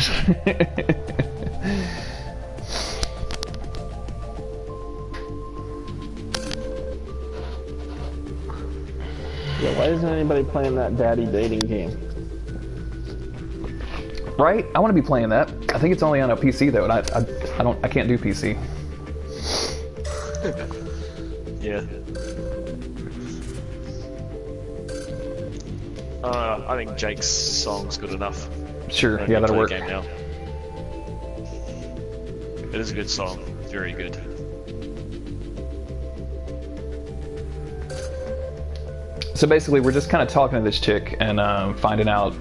why isn't anybody playing that daddy dating game? Right? I want to be playing that. I think it's only on a PC though, and I can't do PC. Yeah. I think Jake's song's good enough. Sure, yeah, that'll work. Game now. It is a good song. Very good. So basically, we're just kind of talking to this chick and finding out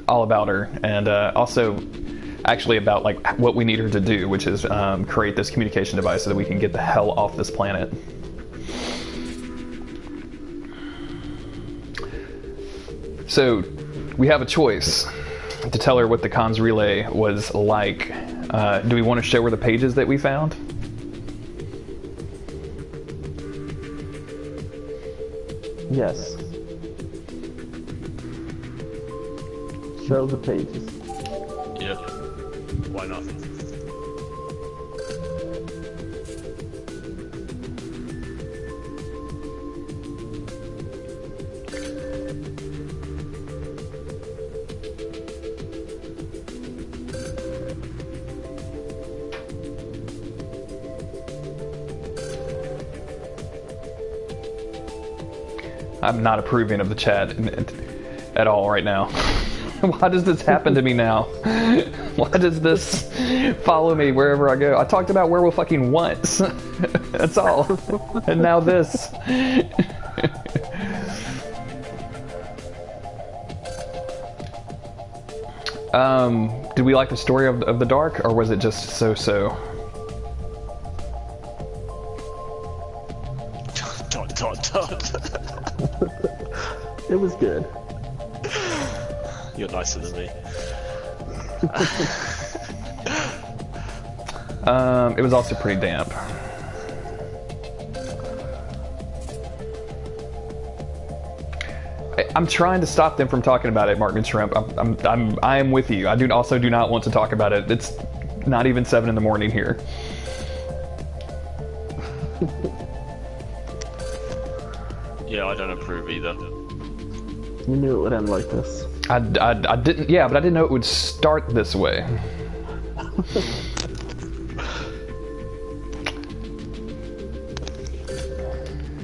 all about her, and also actually about like what we need her to do, which is create this communication device so that we can get the hell off this planet. So we have a choice to tell her what the comms relay was like. Do we want to show her the pages that we found? Yes. Show the pages. Yeah. Why not? I'm not approving of the chat at all right now. Why does this happen to me now? Why does this follow me wherever I go? I talked about werewolf fucking once. That's all. And now this. Did we like the story of the dark, or was it just so-so? It was good. You're nicer than me. It was also pretty damp. I'm trying to stop them from talking about it, Mark and Shrimp. I am with you. I also do not want to talk about it. It's not even 7 in the morning here. Yeah, I don't approve either. You knew it would end like this. I didn't, yeah, but I didn't know it would start this way.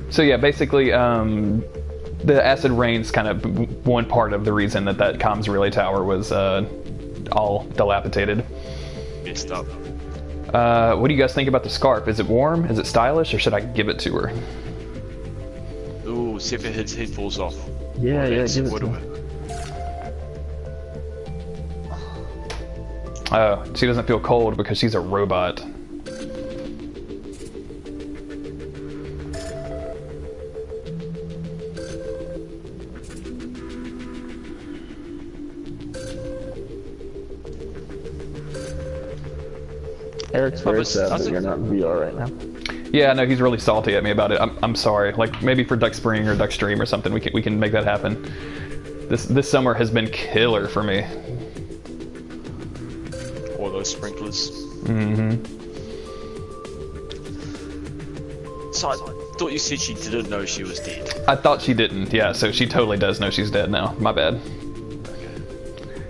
So yeah, basically, the acid rain's kind of one part of the reason that comms relay tower was all dilapidated. Messed up. What do you guys think about the scarf? Is it warm? Is it stylish? Or should I give it to her? Ooh, see if his head falls off. Yeah, give it to her. Oh, she doesn't feel cold because she's a robot. Eric's very sad that you're not in VR right now. Yeah, no, he's really salty at me about it. I'm sorry. Like maybe for Duck Spring or Duck Stream or something, we can make that happen. This summer has been killer for me. All those sprinklers. Mm-hmm. So I thought you said she didn't know she was dead. I thought she didn't. Yeah, so she totally does know she's dead now. My bad.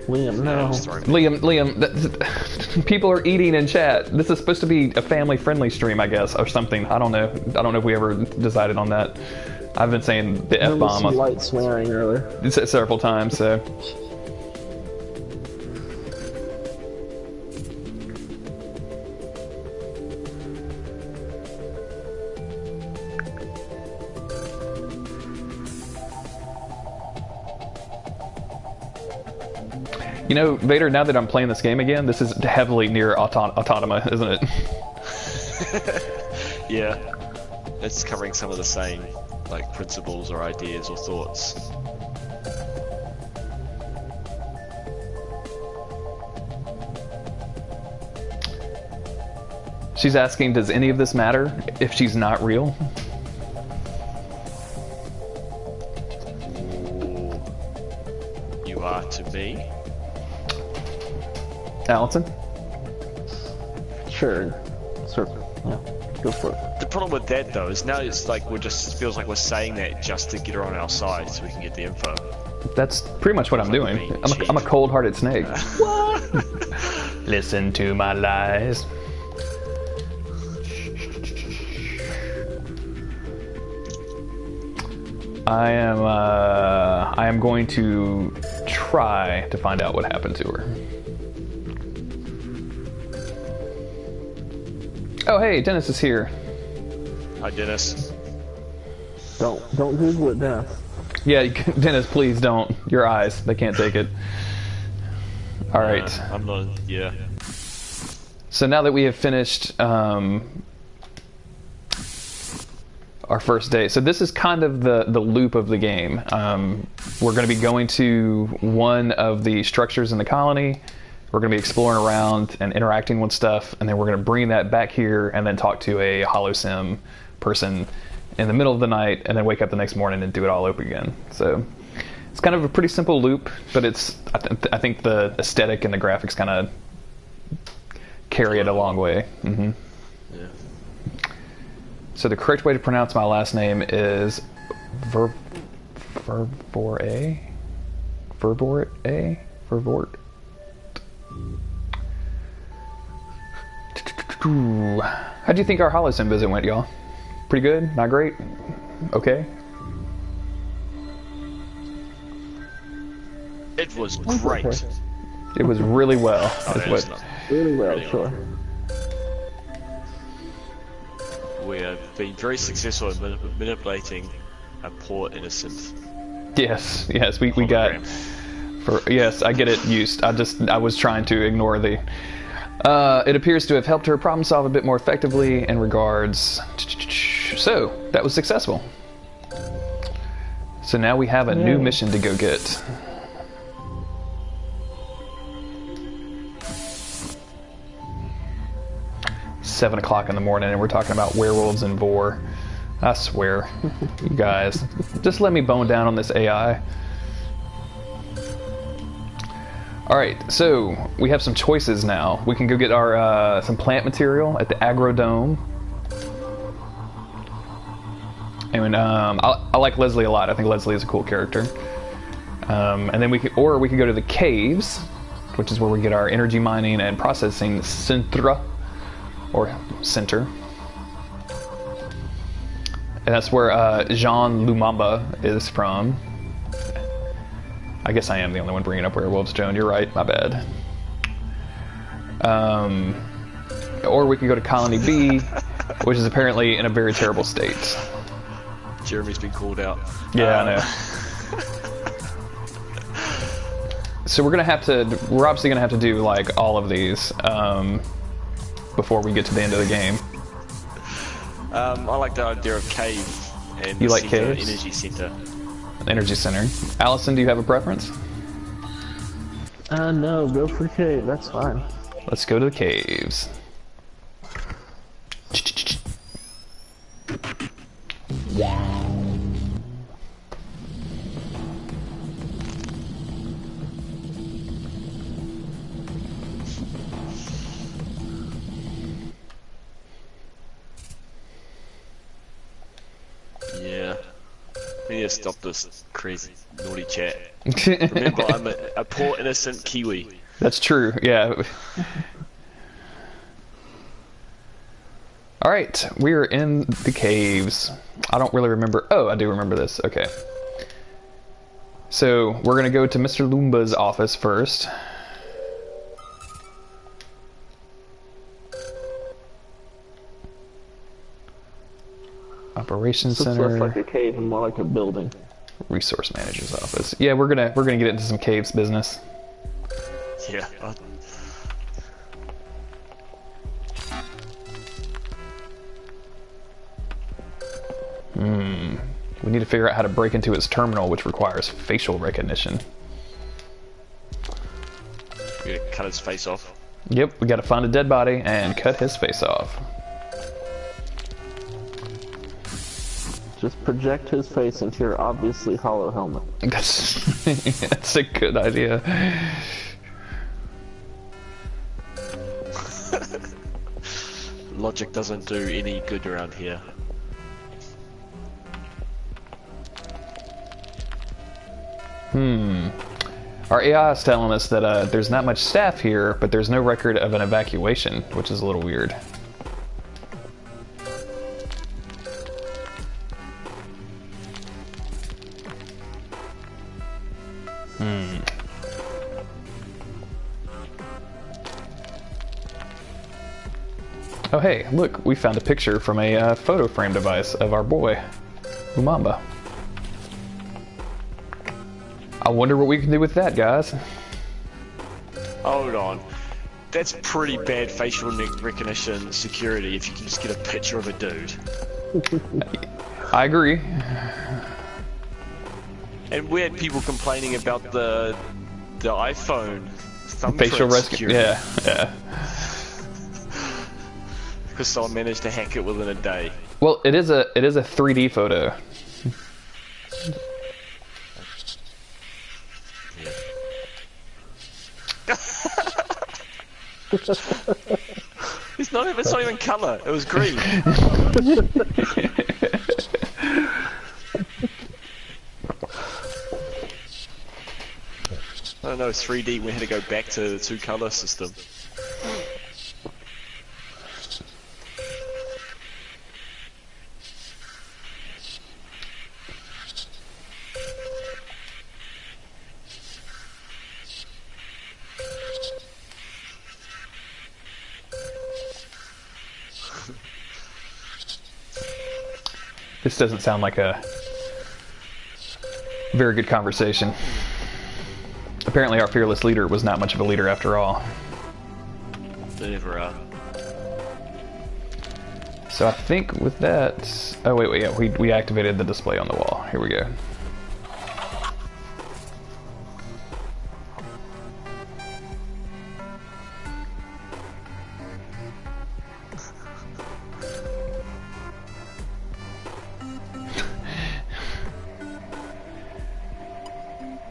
Liam, no. Liam, people are eating in chat. This is supposed to be a family-friendly stream, I guess, or something. I don't know. I don't know if we ever decided on that. I've been saying the F-bomb. There was some light swearing earlier. Several times, so. You know, Vader, now that I'm playing this game again, this is heavily near Autonoma, isn't it? Yeah. It's covering some of the same, like, principles or ideas or thoughts. She's asking, does any of this matter if she's not real? Ooh. You are to me? Allison? Sure. Yeah, go for it. The problem with that though is now it's like feels like we're saying that just to get her on our side so we can get the info. That's pretty much what I'm doing. I'm a cold-hearted snake. Listen to my lies. I am going to try to find out what happened to her. Oh, hey, Dennis is here. Hi, Dennis. Don't Google it, Dennis. Yeah, Dennis, please don't. Your eyes, they can't take it. All right. I'm not. Yeah. So now that we have finished our first day, so this is kind of the loop of the game. we're going to be going to one of the structures in the colony. We're going to be exploring around and interacting with stuff, and then we're going to bring that back here and then talk to a holosim person in the middle of the night, and then wake up the next morning and do it all over again. So it's kind of a pretty simple loop, but it's I think the aesthetic and the graphics kind of carry it a long way. Mm-hmm. Yeah. So the correct way to pronounce my last name is Vervore? Vervort? How do you think our holosim visit went, y'all? Pretty good? Not great? Okay? It was great. It was really well. Really well, sure. We have been very successful in manipulating a poor innocent. Yes, we got... Yes, I get it used. I was trying to ignore the... it appears to have helped her problem solve a bit more effectively in regards... So, that was successful. So now we have a new mission to go get. Seven o'clock in the morning, and we're talking about werewolves and vor. I swear, you guys, just let me bone down on this AI. Alright, so we have some choices now. We can go get our some plant material at the Agrodome. And I like Leslie a lot. I think Leslie is a cool character. And then we could go to the caves, which is where we get our energy mining and processing center. And that's where Jean Lumumba is from. I guess I am the only one bringing up werewolves, Joan. You're right. My bad. Or we could go to Colony B, which is apparently in a very terrible state. Jeremy's been called out. Yeah, I know. So we're obviously gonna have to do like all of these before we get to the end of the game. I like the idea of cave and you like caves? Energy center. Energy center. Allison, do you have a preference? No, go for cave. That's fine. Let's go to the caves. Yeah. We need to stop this crazy, naughty chat. Remember, I'm a poor, innocent Kiwi. That's true, yeah. Alright, we are in the caves. I don't really remember. Oh, I do remember this. Okay. So, we're going to go to Mr. Lumba's office first. Operations Center. Less like a cave and more like a building. Resource Manager's office. Yeah, we're gonna get into some caves business. Yeah. We need to figure out how to break into its terminal, which requires facial recognition. We gotta cut his face off. Yep, we gotta find a dead body and cut his face off. Just project his face into your obviously hollow helmet. That's a good idea. Logic doesn't do any good around here. Our AI is telling us that there's not much staff here, but there's no record of an evacuation, which is a little weird. Oh hey, look, we found a picture from a photo frame device of our boy, Umamba. I wonder what we can do with that, guys. Hold on. That's pretty bad facial recognition security if you can just get a picture of a dude. I agree. And we had people complaining about the iPhone thumb Facial print rescue. security. Yeah. Because someone managed to hack it within a day. Well, it is a 3D photo. It's not even colour. It was green. I don't know, 3D, we had to go back to the 2-colour system. This doesn't sound like a very good conversation. Apparently our fearless leader was not much of a leader after all. They never are. So I think with that... Oh, wait, yeah, we activated the display on the wall. Here we go.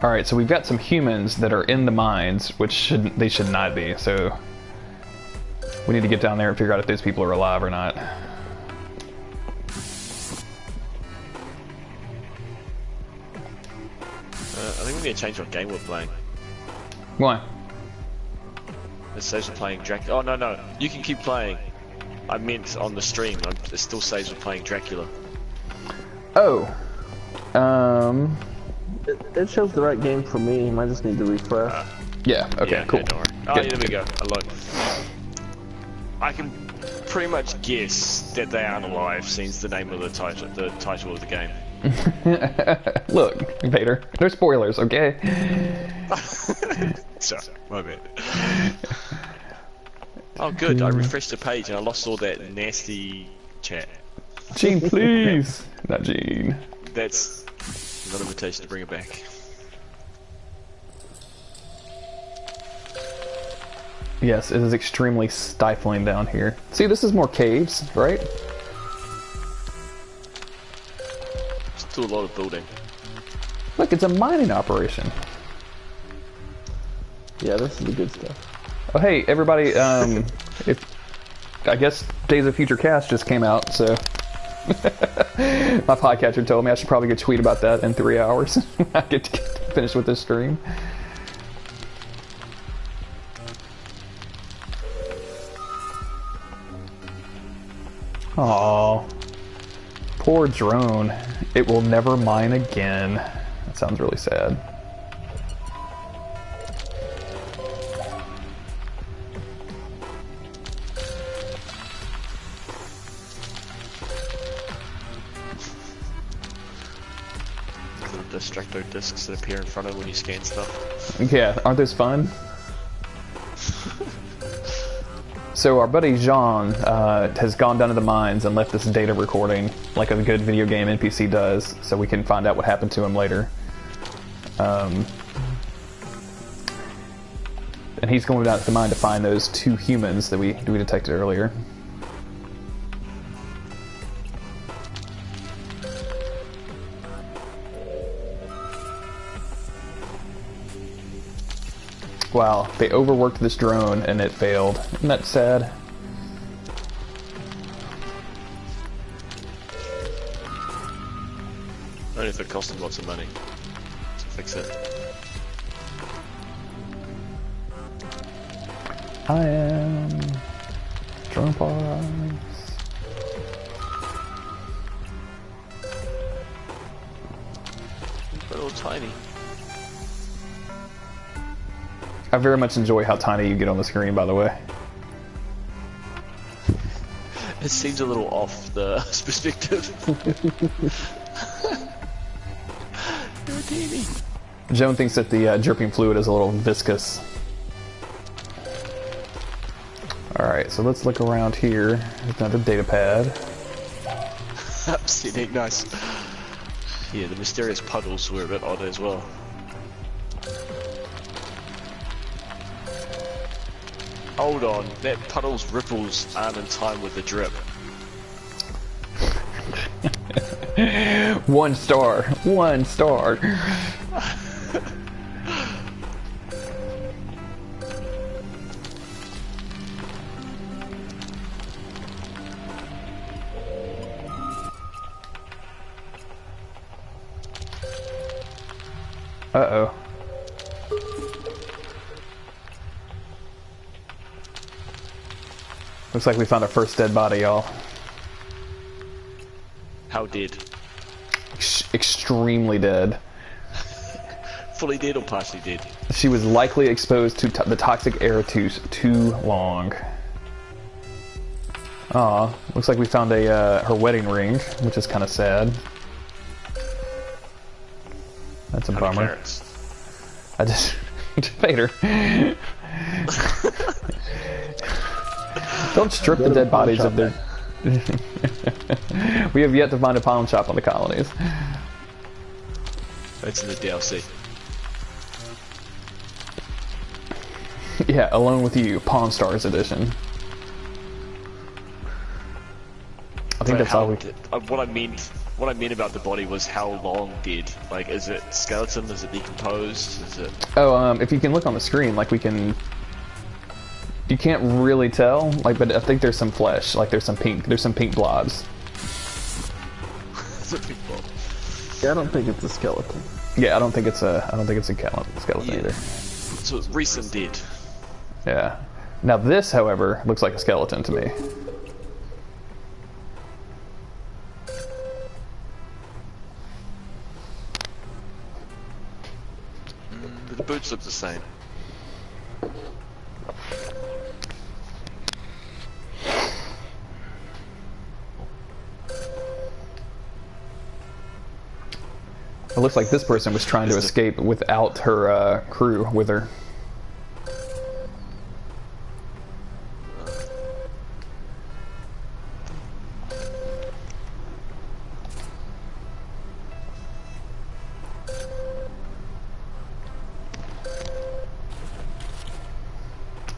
Alright, so we've got some humans that are in the mines, which they should not be, so we need to get down there and figure out if those people are alive or not. I think we need to change what game we're playing. Why? It says we're playing Dracula. Oh, no, you can keep playing. I meant on the stream, it still says we're playing Dracula. Oh. It shows the right game for me. You might just need to refresh. Yeah, okay, Yeah, cool. yeah, don't worry. Oh, Good, yeah, there we good. go. Alone. I can pretty much guess that they aren't alive, since the name of the title of the game. Look, Vader, no spoilers, okay? Sorry, my bad. Oh, good. I refreshed the page and I lost all that nasty chat. Gene, please! Not Gene. That's another invitation to bring it back. Yes, it is extremely stifling down here. See, this is more caves, right? Still a lot of building. Look, it's a mining operation. Yeah, this is the good stuff. Oh, hey, everybody, if I guess Days of Future Cast just came out, so my podcatcher told me I should probably get a tweet about that in 3 hours. I get to finish with this stream. Aww. Poor drone. It will never mine again. That sounds really sad. The distracto discs that appear in front of when you scan stuff. Yeah, aren't those fun? So our buddy Jean has gone down to the mines and left this data recording, like a good video game NPC does, so we can find out what happened to him later. And he's going down to the mine to find those 2 humans that we detected earlier. Wow, they overworked this drone and it failed. Isn't that sad? Only if it cost them lots of money to fix it. I am drone parts. But all tiny. I very much enjoy how tiny you get on the screen, by the way. It seems a little off the perspective. You're teeny. Joan thinks that the dripping fluid is a little viscous. Alright, so let's look around here. There's another data pad. Upsetting, nice. Yeah, the mysterious puddles were a bit odd as well. Hold on, that puddle's ripples aren't in time with the drip. 1 star. 1 star. Uh-oh. Looks like we found our first dead body, y'all. How dead? Extremely dead. Fully dead or partially dead? She was likely exposed to the toxic air too long. Aw, looks like we found her wedding ring, which is kind of sad. That's a bummer. Carrots? I just... Vader. Don't strip the dead bodies of their... We have yet to find a pawn shop on the colonies. It's in the DLC. Yeah, Alone with You, Pawn Stars edition. I think that's all we... What I meant about the body was how long dead. Like, is it skeleton? Is it decomposed? Is it... Oh, if you can look on the screen, like we can... You can't really tell, like, but I think there's some flesh. Like, there's some pink blobs. It's a big blob. Yeah, I don't think it's a skeleton. Yeah, I don't think it's a skeleton either. So it's recent dead. Yeah. Now this, however, looks like a skeleton to me. The boots look the same. It looks like this person was trying to escape without her crew with her.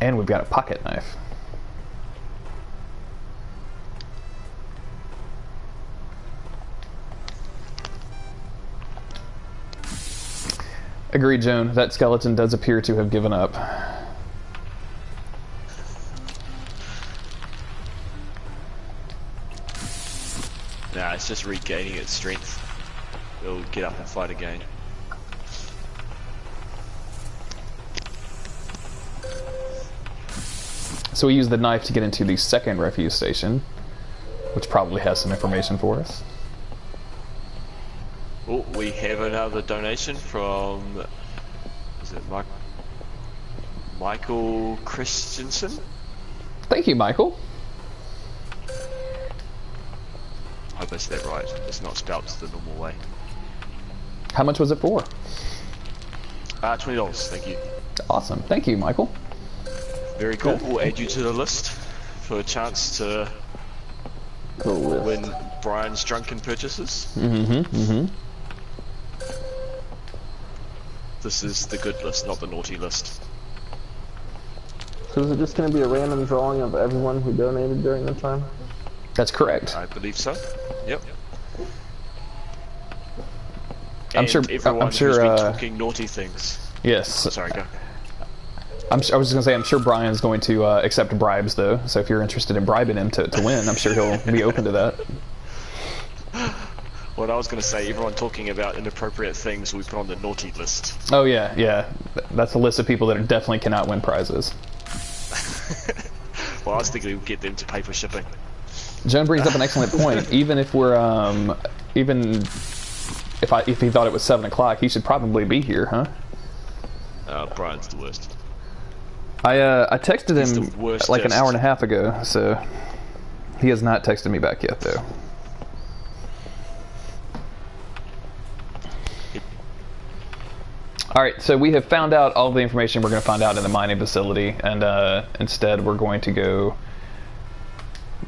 And we've got a pocket knife. Agreed, Joan. That skeleton does appear to have given up. Nah, it's just regaining its strength. It'll get up and fight again. So we use the knife to get into the second refuse station, which probably has some information for us. Oh, we have another donation from... Is it Michael Christensen? Thank you, Michael. I hope I said that right. It's not spelled the normal way. How much was it for? $20, thank you. Awesome. Thank you, Michael. Very cool. We'll add you to the list for a chance to win Brian's drunken purchases. This is the good list, not the naughty list. So is it just going to be a random drawing of everyone who donated during the time? That's correct. I believe so. Yep. I'm sure who's been talking naughty things. Yes. Oh, sorry, go. I was just going to say, I'm sure Brian's going to accept bribes, though. So if you're interested in bribing him to win, I'm sure he'll be open to that. What I was going to say, everyone talking about inappropriate things we put on the naughty list. Oh, yeah, yeah. That's a list of people that definitely cannot win prizes. Well, I was thinking we'd get them to pay for shipping. Joan brings up an excellent point. Even if we're, even if he thought it was 7 o'clock, he should probably be here, huh? Brian's the worst. I texted him like an hour and a half ago, so he has not texted me back yet, though. Alright, so we have found out all the information we're going to find out in the mining facility, and instead we're going to go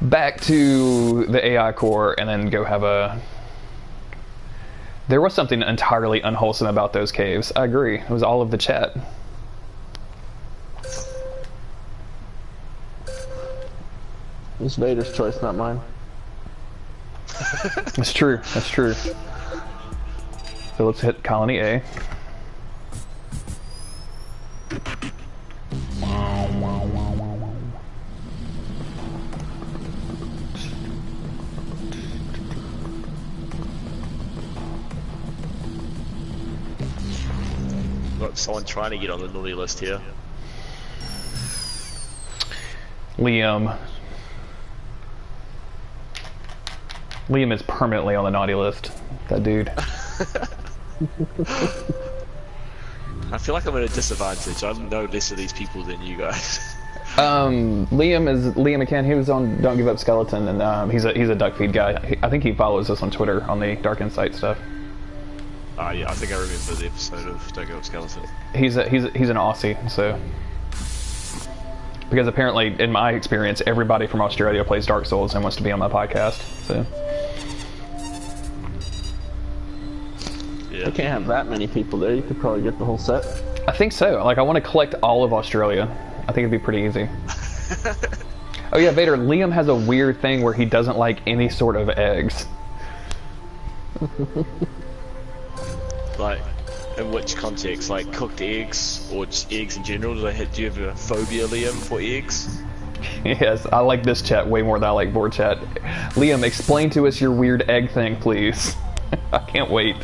back to the AI core and then go have a There was something entirely unwholesome about those caves. I agree. It was all of the chat. It's Vader's choice, not mine. That's true. That's true. So let's hit Colony A. Got someone trying to get on the naughty list here. Liam. Liam is permanently on the naughty list. That dude. I feel like I'm at a disadvantage. I know less of these people than you guys. Liam McCann. He was on Don't Give Up Skeleton, and he's a duck feed guy. I think he follows us on Twitter on the Dark Insight stuff. Yeah, I think I remember the episode of Don't Give Up Skeleton. He's an Aussie, so because apparently, in my experience, everybody from Australia plays Dark Souls and wants to be on my podcast. So You can't have that many people there. You could probably get the whole set. I think so. Like, I want to collect all of Australia. I think it'd be pretty easy. Oh yeah, Vader. Liam has a weird thing where he doesn't like any sort of eggs. Like, in which context? Like cooked eggs or just eggs in general? Do you have a phobia, Liam, for eggs? Yes, I like this chat way more than I like board chat. Liam, explain to us your weird egg thing, please. I can't wait.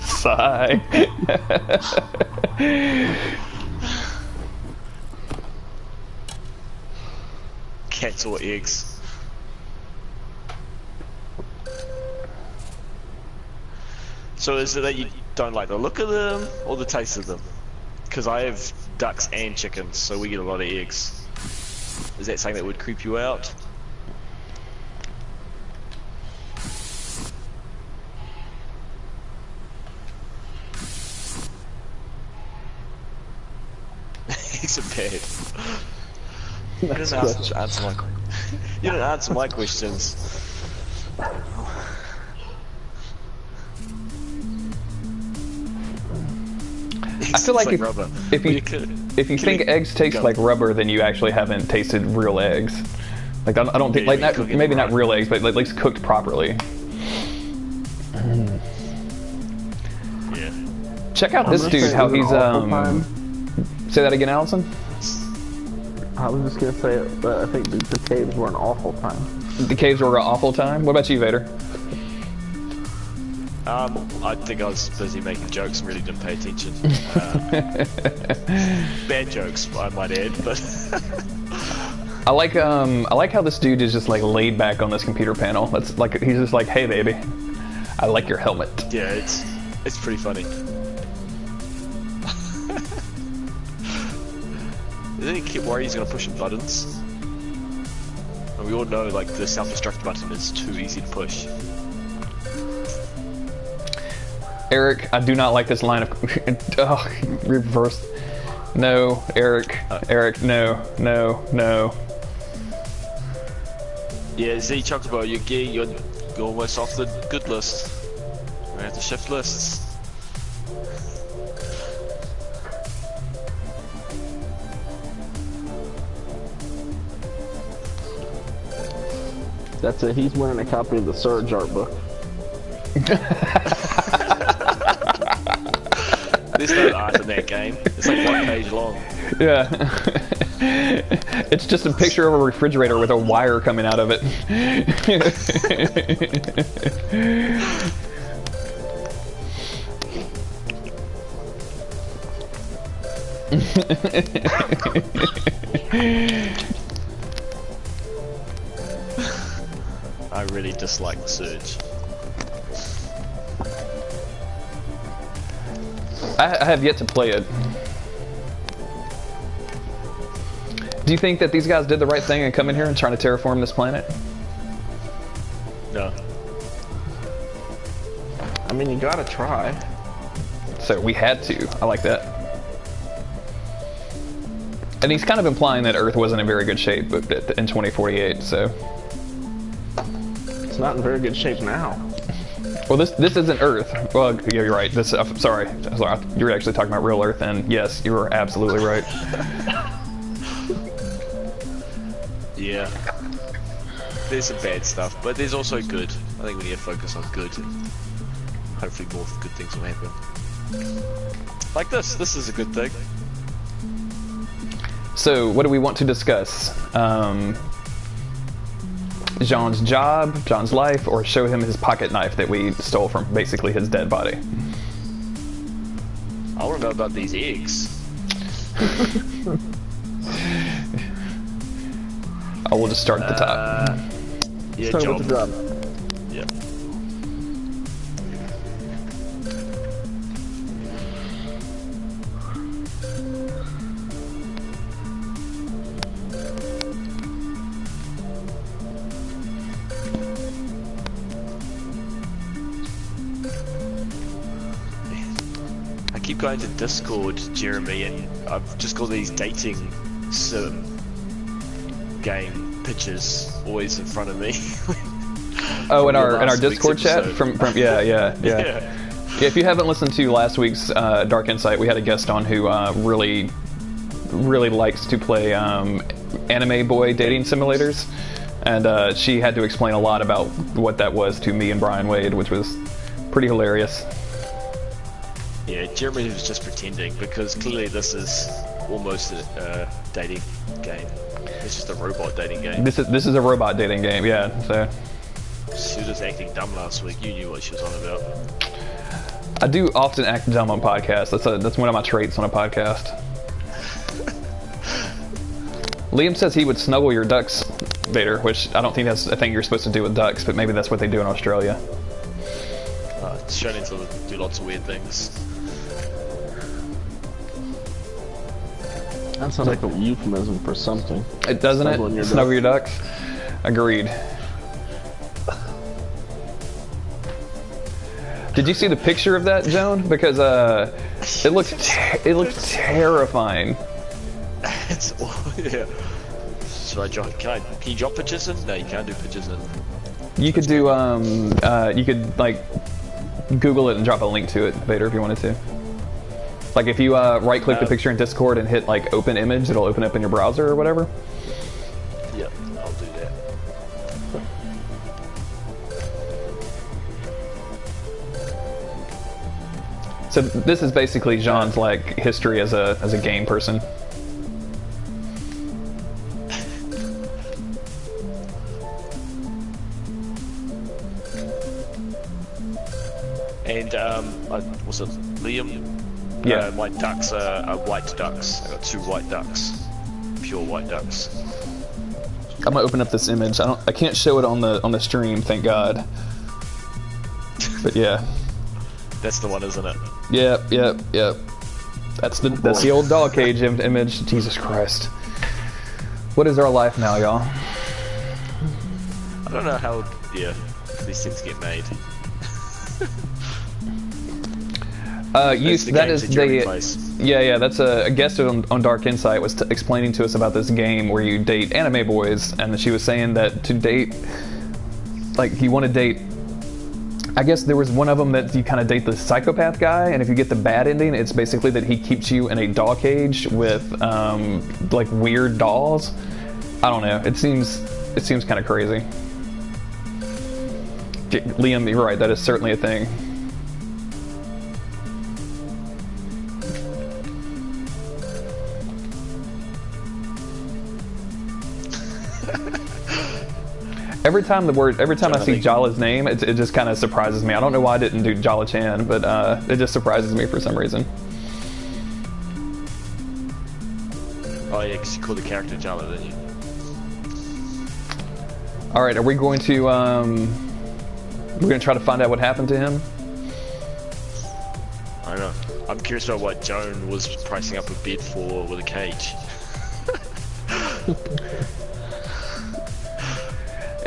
Sigh. Cats or eggs? So is it that you don't like the look of them or the taste of them? Because I have ducks and chickens, so we get a lot of eggs. Is that something that would creep you out? Eggs are bad. You didn't answer my questions. I feel like rubber. if you think eggs taste like rubber, then you actually haven't tasted real eggs. Like I don't think maybe not real eggs, but at least cooked properly. Yeah. Check out this dude. How he's Say that again, Allison. I was just gonna say it, but I think the caves were an awful time. The caves were an awful time. What about you, Vader? I think I was busy making jokes and really didn't pay attention. Bad jokes, I might add, but I like how this dude is just like laid back on this computer panel. That's like he's just like, hey baby, I like your helmet. Yeah, it's pretty funny. Then he keep worried he's gonna push some buttons. And we all know like the self-destruct button is too easy to push. Eric, I do not like this line of reverse. No, Eric. Eric, no. Yeah, Z Chocobo, you're almost off the good list. We have to shift lists. That's it. He's winning a copy of the Surge art book. There's no art in that game. It's like 1 page long. Yeah. It's just a picture of a refrigerator with a wire coming out of it. I really dislike the Surge. I have yet to play it. Do you think that these guys did the right thing and come in here and trying to terraform this planet? No. I mean, you gotta try. So we had to. I like that. And he's kind of implying that Earth wasn't in very good shape in 2048, so... So not in very good shape now. Well, this isn't Earth. Well, yeah, you're right. This, sorry, you were actually talking about real Earth, and yes, you were absolutely right. Yeah. There's some bad stuff, but there's also good. I think we need to focus on good. Hopefully more good things will happen. Like this. This is a good thing. So, what do we want to discuss? Jean's job, Jean's life, or show him his pocket knife that we stole from basically his dead body? I want to know about these eggs. I will just start at the top. Yeah, Start job. with the job. Yeah. I keep going to Discord, Jeremy, and I've just got these dating sim game pictures always in front of me. Oh, in our Discord chat from yeah. If you haven't listened to last week's Dark Insight, we had a guest on who really likes to play anime boy dating simulators, and she had to explain a lot about what that was to me and Brian Wade, which was pretty hilarious. Yeah, Jeremy was just pretending, because clearly this is almost a dating game. It's just a robot dating game. This is a robot dating game, yeah. So She was just acting dumb last week. You knew what she was on about. I do often act dumb on podcasts. That's one of my traits on a podcast. Liam says he would snuggle your ducks, Vader, which I don't think that's a thing you're supposed to do with ducks, but maybe that's what they do in Australia. Shonen to do lots of weird things. That sounds like a euphemism for something. It doesn't Snuggling it? your Snuggle your ducks? Agreed. Did you see the picture of that, Joan? Because it looks terrifying. It's yeah. Should I drop? Can you drop pictures in? No, you can't do pictures in. You could do you could like Google it and drop a link to it, Vader, if you wanted to. Like if you right-click the picture in Discord and hit like open image, it'll open up in your browser or whatever. Yep, I'll do that. So this is basically Jean's like history as a game person. And what's it, Liam? Yeah. My ducks are white ducks. I got 2 white ducks, pure white ducks. I'm gonna open up this image. I can't show it on the stream, thank God. But yeah. That's the one, isn't it? Yep. That's the old dog cage image. Jesus Christ. What is our life now, y'all? I don't know how these things get made. Youth, that is yeah. That's a guest on Dark Insight was explaining to us about this game where you date anime boys, and she was saying that to date, like you want to date. I guess there was one of them that you kind of date the psychopath guy, and if you get the bad ending, it's basically that he keeps you in a doll cage with like weird dolls. I don't know. It seems kind of crazy. Liam, you're right. That is certainly a thing. Every time I see Jala's name, it just kind of surprises me. I don't know why I didn't do Jala-chan, but it just surprises me for some reason. Oh yeah, because you called the character Jala, didn't you? All right, are we going to we're going to try to find out what happened to him? I don't know. I'm curious about what Joan was pricing up a bid for with a cage.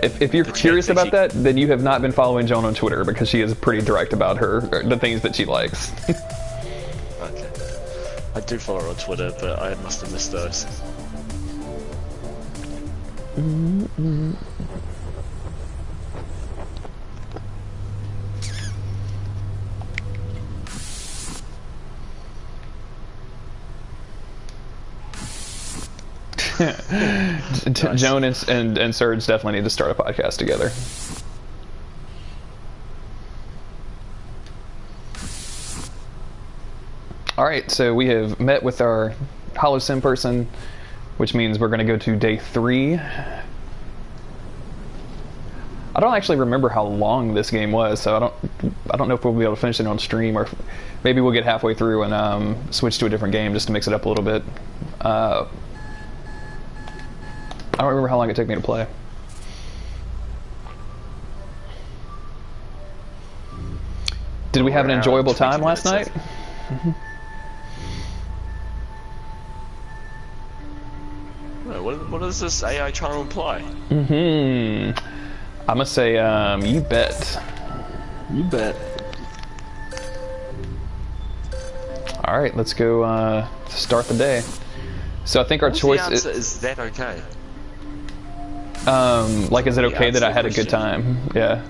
If you're curious about that, then you have not been following Joan on Twitter, because she is pretty direct about the things that she likes. Okay. I do follow her on Twitter, but I must have missed those. Nice. Joan and Serge definitely need to start a podcast together. Alright, so we have met with our HoloSim person, which means we're going to go to day 3. I don't actually remember how long this game was, so I don't know if we'll be able to finish it on stream, or if maybe we'll get halfway through and switch to a different game just to mix it up a little bit. I don't remember how long it took me to play. Did we have an enjoyable time last night? What does this AI trying to imply? I'm gonna say, you bet. You bet. Alright, let's go start the day. So I think our choice is that okay? like, is it okay that I had a good question. time? Yeah.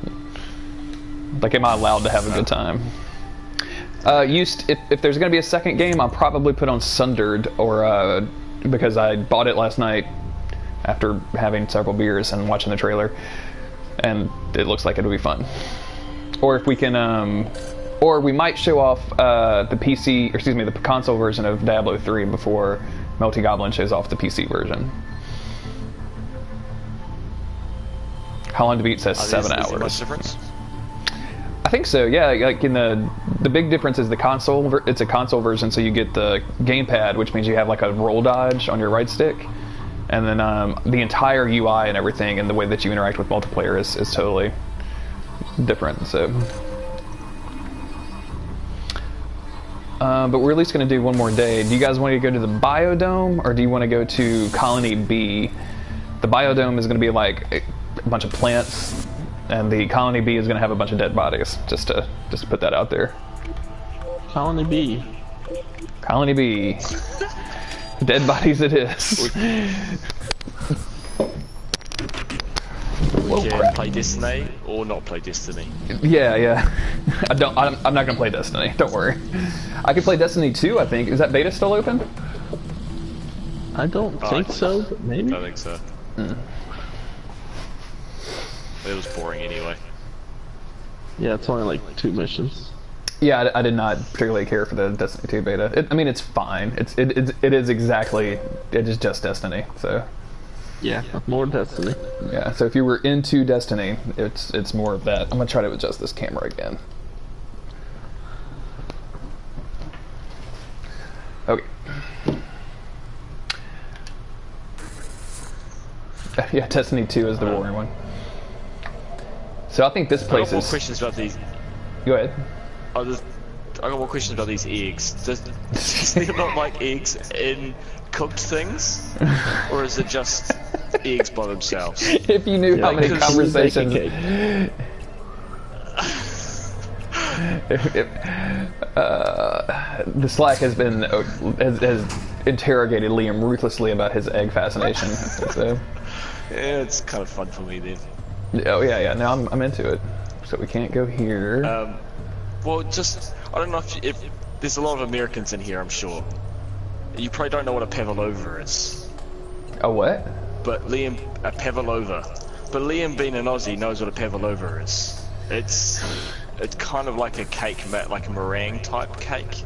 Like, am I allowed to have a good time? If there's gonna be a second game, I'll probably put on Sundered, or because I bought it last night after having several beers and watching the trailer, and it looks like it'll be fun. Or if we can, or we might show off the PC, or excuse me, the console version of Diablo 3 before Melty Goblin shows off the PC version. How long to beat says 7 hours. Is there much difference? I think so. Yeah, like in the big difference is the console. It's a console version, so you get the gamepad, which means you have like a roll dodge on your right stick, and then the entire UI and everything, and the way that you interact with multiplayer is totally different. So, but we're at least going to do one more day. Do you guys want to go to the Biodome, or do you want to go to Colony B? The Biodome is going to be like a bunch of plants, and the Colony B is going to have a bunch of dead bodies. Just to put that out there. Colony B. Colony B. Dead bodies it is. We can play Destiny or not play Destiny. Yeah. I'm not gonna play Destiny. Don't worry. I could play Destiny 2. I think. Is that beta still open? I don't think so, but maybe. I think so. It was boring anyway. Yeah, it's only like 2 missions. Yeah, I did not particularly care for the Destiny 2 beta. I mean, it's fine. It is exactly. It is just Destiny. So. Yeah, more Destiny. Yeah. So if you were into Destiny, it's more of that. I'm gonna try to adjust this camera again. Okay. Yeah, Destiny 2 is the boring one. So I think this place I got more is. questions about these. Go ahead. I got more questions about these eggs. Does they not like eggs in cooked things, or is it just eggs by themselves? If you knew how many conversations. The Slack has interrogated Liam ruthlessly about his egg fascination. So. Yeah, it's kind of fun for me then. Oh yeah. Now I'm into it. So we can't go here. Well, I don't know if there's a lot of Americans in here. I'm sure. You probably don't know what a pavlova is. A what? But Liam, a pavlova. But Liam, being an Aussie, knows what a pavlova is. It's kind of like a cake, like a meringue type cake.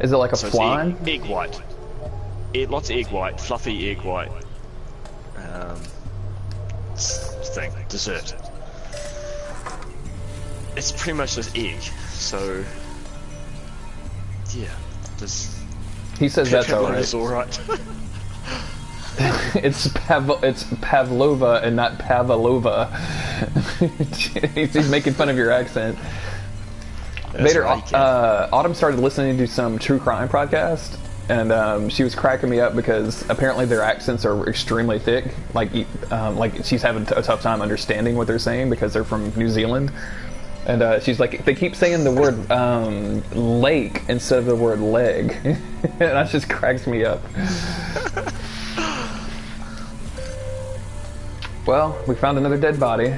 Is it like a flan? Egg white. Lots of egg white, fluffy egg white. Dessert. It's pretty much just egg. So yeah, he says that's alright. It's alright. It's Pavlova and not Pavlova. He's making fun of your accent. Vader, right, Autumn started listening to some true crime podcast, and she was cracking me up because apparently their accents are extremely thick. Like she's having a tough time understanding what they're saying because they're from New Zealand. And she's like, they keep saying the word lake instead of the word leg. And that just cracks me up. Well, we found another dead body.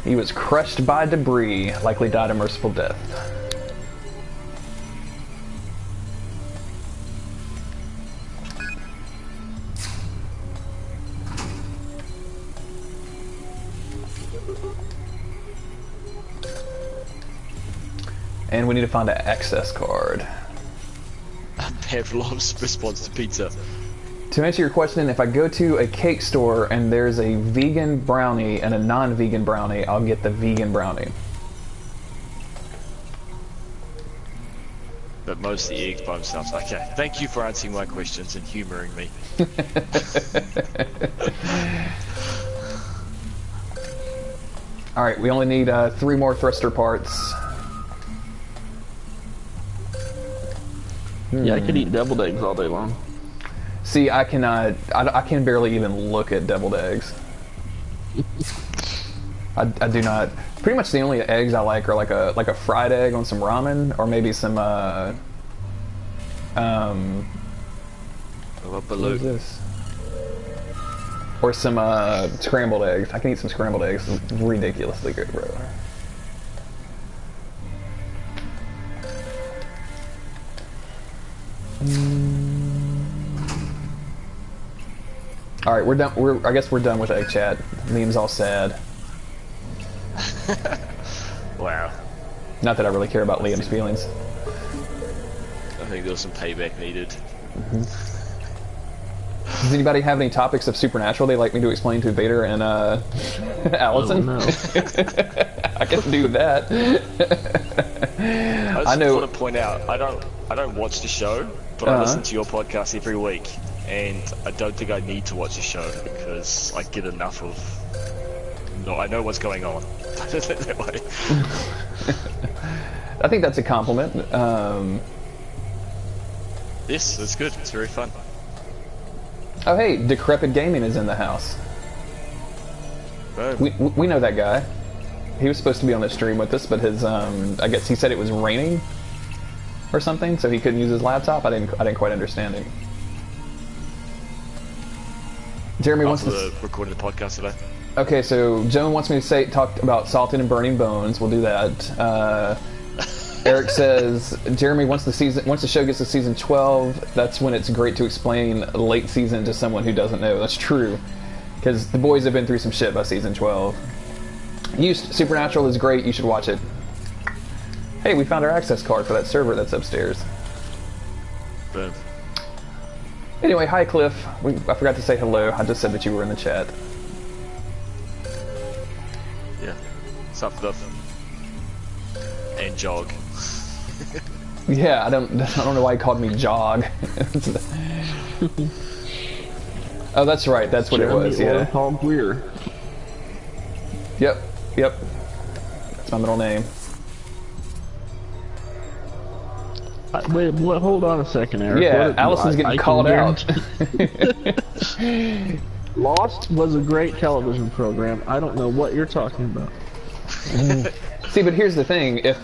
He was crushed by debris, likely died a merciful death. And we need to find an access card. Pavlov's response to pizza. To answer your question, if I go to a cake store and there's a vegan brownie and a non-vegan brownie, I'll get the vegan brownie. But mostly eggs by themselves. Okay, thank you for answering my questions and humouring me. Alright, we only need 3 more thruster parts. Yeah, I could eat deviled eggs all day long. See, I cannot. I can barely even look at deviled eggs. I do not. Pretty much the only eggs I like are like a fried egg on some ramen, or maybe some what is this? Or some scrambled eggs. I can eat some scrambled eggs. It's ridiculously good, bro. All right, we're done. I guess we're done with egg chat. Liam's all sad. Wow. Not that I really care about Liam's feelings. I think there was some payback needed. Mm-hmm. Does anybody have any topics of Supernatural they'd like me to explain to Vader and Allison? Oh, no. I can do that. I just want to point out, I don't watch the show, but I listen to your podcast every week, and I don't think I need to watch the show because I get enough of. No, I know what's going on. That way. I think that's a compliment. Yes, that's good. It's very fun. Oh hey, Decrepit Gaming is in the house. Boom. We know that guy. He was supposed to be on the stream with us, but his I guess he said it was raining or something, so he couldn't use his laptop. I didn't quite understand him. Jeremy wants to record the podcast today. Okay, so Joan wants me to talk about Salted and Burning Bones. We'll do that. Eric says Jeremy, once the show gets to season 12, that's when it's great to explain late season to someone who doesn't know. That's true, because the boys have been through some shit by season 12. Supernatural is great. You should watch it. Hey, we found our access card for that server that's upstairs. Boom. Anyway, hi Cliff. I forgot to say hello. I just said that you were in the chat. Yeah. Sup, Cliff. And Jog. Yeah, I don't know why he called me Jog. Oh, that's right. That's what it was. Yeah. Called Greer. Yep. That's my middle name. Wait, hold on a second, Eric. Yeah, Allison's getting called out. Lost was a great television program. I don't know what you're talking about. See, but here's the thing: if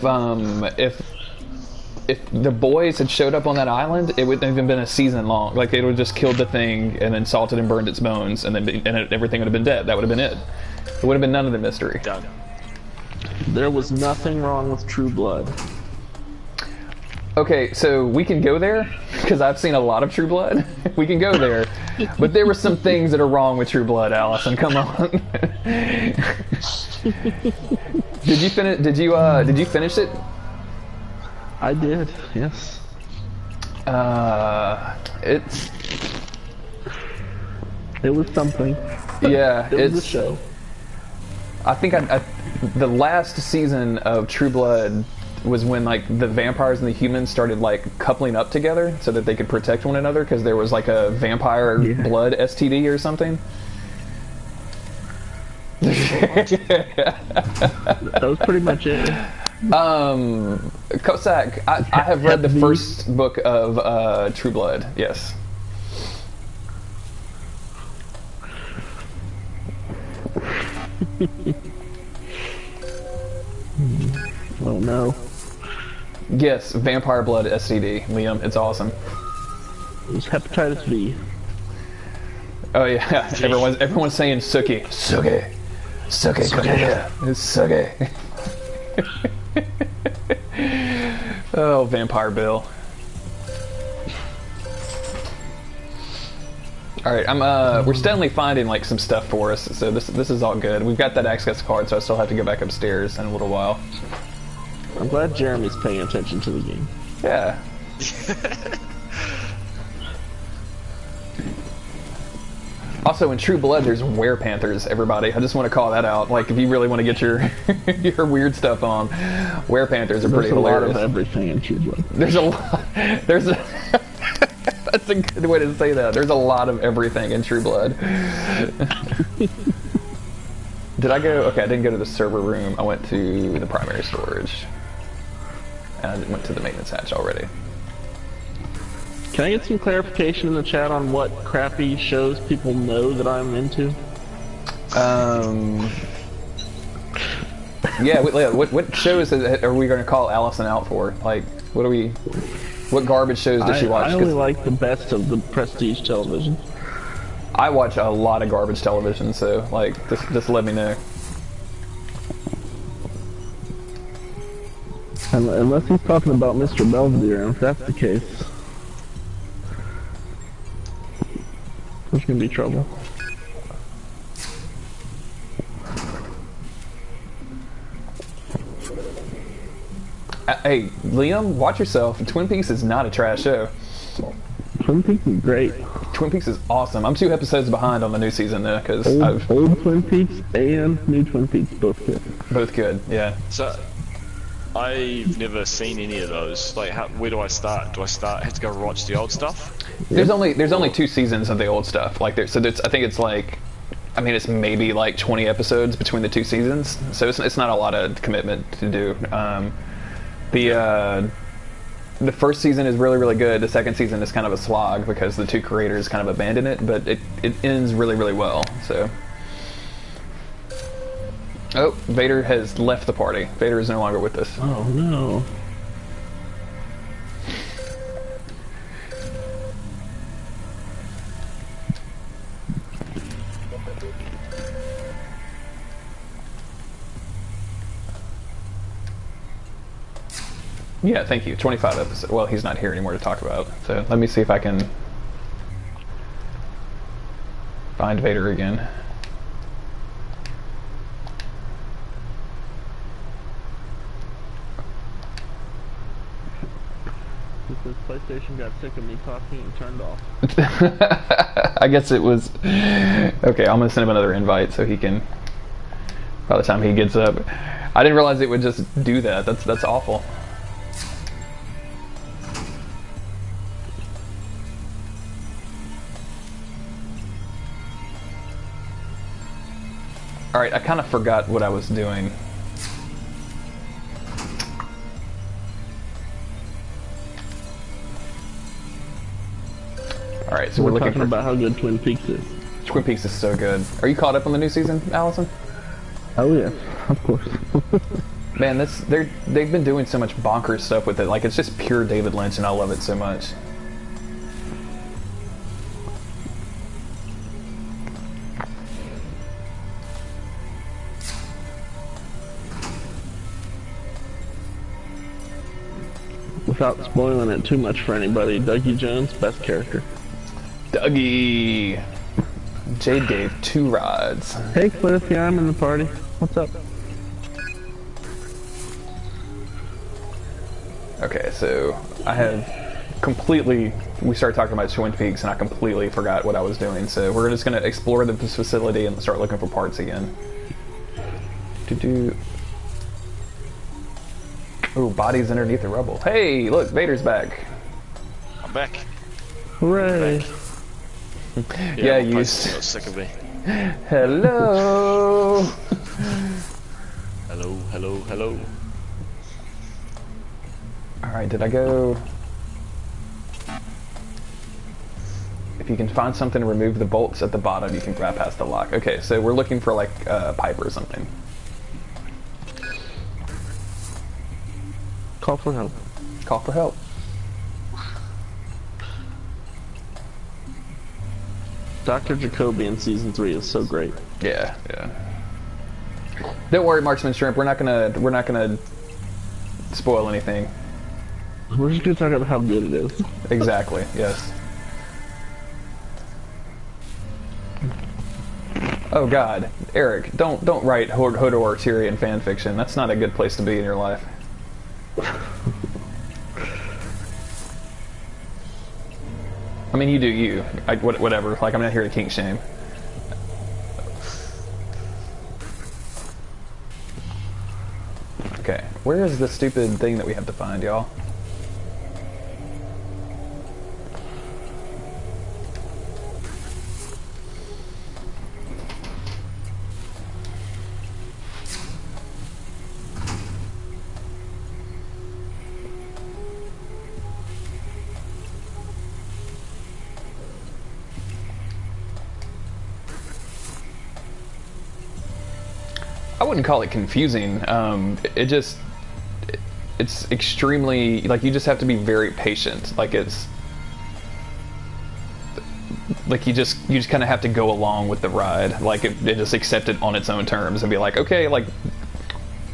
the boys had showed up on that island, it wouldn't have even been a season long. Like, it would have just killed the thing and then salted and burned its bones, and everything would have been dead. That would have been it. It would have been none of the mystery. Done. There was nothing wrong with True Blood. Okay, so we can go there because I've seen a lot of True Blood. We can go there, but there were some things that are wrong with True Blood, Allison. Come on. Did you finish? Did you finish it? I did. Yes. It was something. Yeah, it was a show. I think the last season of True Blood was when like the vampires and the humans started like coupling up together so that they could protect one another because there was like a vampire blood STD or something. That was pretty much it. Kosak, I have read the first book of True Blood. Yes. Oh no. Yes, vampire blood STD, Liam. It's awesome. It was hepatitis B. Oh yeah, everyone's saying Suki. Suki. Suki, come here. Suki. Oh, Vampire Bill. Alright, we're steadily finding like some stuff for us, so this is all good. We've got that access card, so I still have to go back upstairs in a little while. I'm glad Jeremy's paying attention to the game. Yeah. Also, in True Blood, there's were-panthers, everybody. I just want to call that out. Like, if you really want to get your your weird stuff on, were-panthers are pretty hilarious. There's a lot of everything in True Blood. There's a lot... There's a... That's a good way to say that. There's a lot of everything in True Blood. Did I go... Okay, I didn't go to the server room. I went to the primary storage. And I went to the maintenance hatch already. Can I get some clarification in the chat on what crappy shows people know that I'm into? Yeah, what shows are we going to call Allison out for? Like, what garbage shows does she watch? I only like the best of the prestige television. I watch a lot of garbage television, so, like, just let me know. Unless he's talking about Mr. Belvedere, if that's the case, there's gonna be trouble. Hey, Liam, watch yourself. Twin Peaks is not a trash show. Twin Peaks is great. Twin Peaks is awesome. I'm 2 episodes behind on the new season though, because old Twin Peaks and new Twin Peaks both good. Both good, yeah. So, I've never seen any of those. Like, where do I start? Do I have to go watch the old stuff? There's only 2 seasons of the old stuff. Like, I think it's like, I mean, it's maybe like 20 episodes between the 2 seasons, so it's not a lot of commitment to do. The first season is really, really good. The second season is kind of a slog because the 2 creators kind of abandon it, but it ends really, really well. So, oh, Vader has left the party. Vader is no longer with us. Oh no. Yeah, thank you. 25 episodes. Well, he's not here anymore to talk about. So let me see if I can find Vader again. Because PlayStation got sick of me talking and turned off. I guess it was... Okay, I'm going to send him another invite so he can... By the time he gets up. I didn't realize it would just do that. That's awful. Alright, I kind of forgot what I was doing. Alright, so we're looking talking about how good Twin Peaks is. Twin Peaks is so good. Are you caught up on the new season, Allison? Oh yeah, of course. Man, they've been doing so much bonkers stuff with it. Like, it's just pure David Lynch, and I love it so much. Without spoiling it too much for anybody, Dougie Jones, best character. Dougie! Jade gave 2 rods. Hey Cliff, yeah, I'm in the party. What's up? Okay, so I have completely... We started talking about Twin Peaks, and I completely forgot what I was doing. So we're just going to explore this facility and start looking for parts again. Ooh, bodies underneath the rubble. Hey, look, Vader's back. I'm back. Hooray! Yeah, you. you. Sick of me. Hello. Hello, hello, hello. All right, did I go? If you can find something to remove the bolts at the bottom, you can grab past the lock. Okay, so we're looking for like a pipe or something. Call for help. Call for help. Dr. Jacoby in season 3 is so great. Yeah, yeah. Don't worry, Marksman Shrimp. We're not gonna spoil anything. We're just gonna talk about how good it is. Exactly. Yes. Oh God, Eric, don't write Hodor Tyrion fan fiction. That's not a good place to be in your life. I mean, you do you. Whatever. Like, I'm not here to kink shame. Okay, where is the stupid thing that we have to find, y'all? I wouldn't call it confusing. It's extremely, like, you just have to be very patient. Like, it's like you just kind of have to go along with the ride. Like, it just accept it on its own terms and be like, okay, like,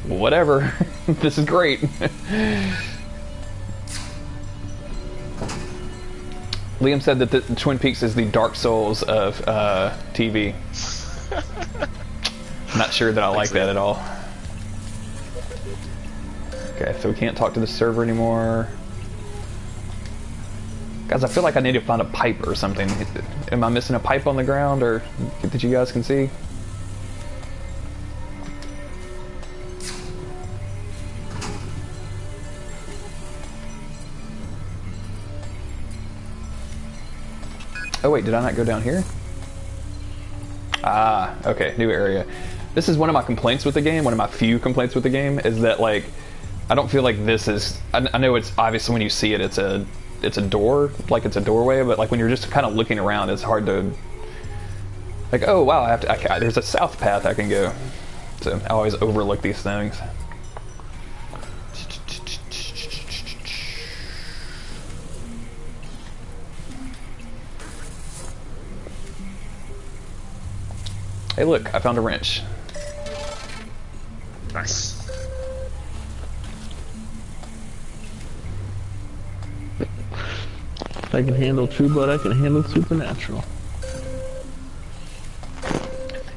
whatever. This is great. Liam said that the Twin Peaks is the Dark Souls of TV. Not sure that I like that at all. Okay, so we can't talk to the server anymore. Guys, I feel like I need to find a pipe or something. Am I missing a pipe on the ground, or that you guys can see? Oh wait, did I not go down here? Ah, okay, new area. This is one of my complaints with the game, one of my few complaints with the game, is that, like, I don't feel like this is... I know it's obviously when you see it, it's a door, like it's a doorway, but like when you're just kind of looking around, it's hard to... Like, oh wow, I have to... there's a south path I can go. So I always overlook these things. Hey look, I found a wrench. Nice. If I can handle True Blood, I can handle Supernatural.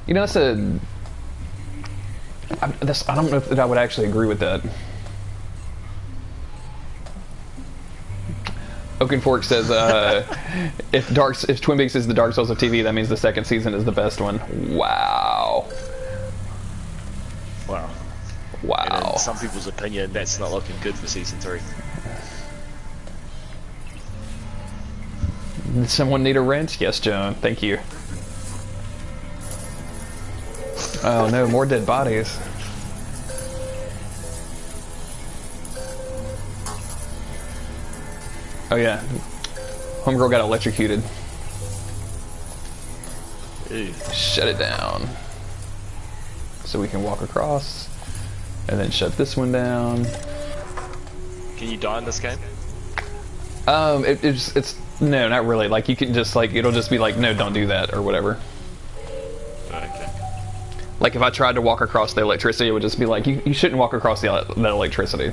You know, I don't know if I would actually agree with that. Oaken Fork says, if Twin Peaks is the Dark Souls of TV, that means the second season is the best one. Wow. Wow. Wow. And in some people's opinion, that's not looking good for season 3. Does someone need a wrench? Yes, Joan. Thank you. Oh no, more dead bodies. Oh yeah, homegirl got electrocuted. Ew. Shut it down. So we can walk across, and then shut this one down. Can you die in this game? It's no, not really. Like you can just like it'll just be like no, don't do that or whatever. Okay. Like if I tried to walk across the electricity, it would just be like you shouldn't walk across that electricity.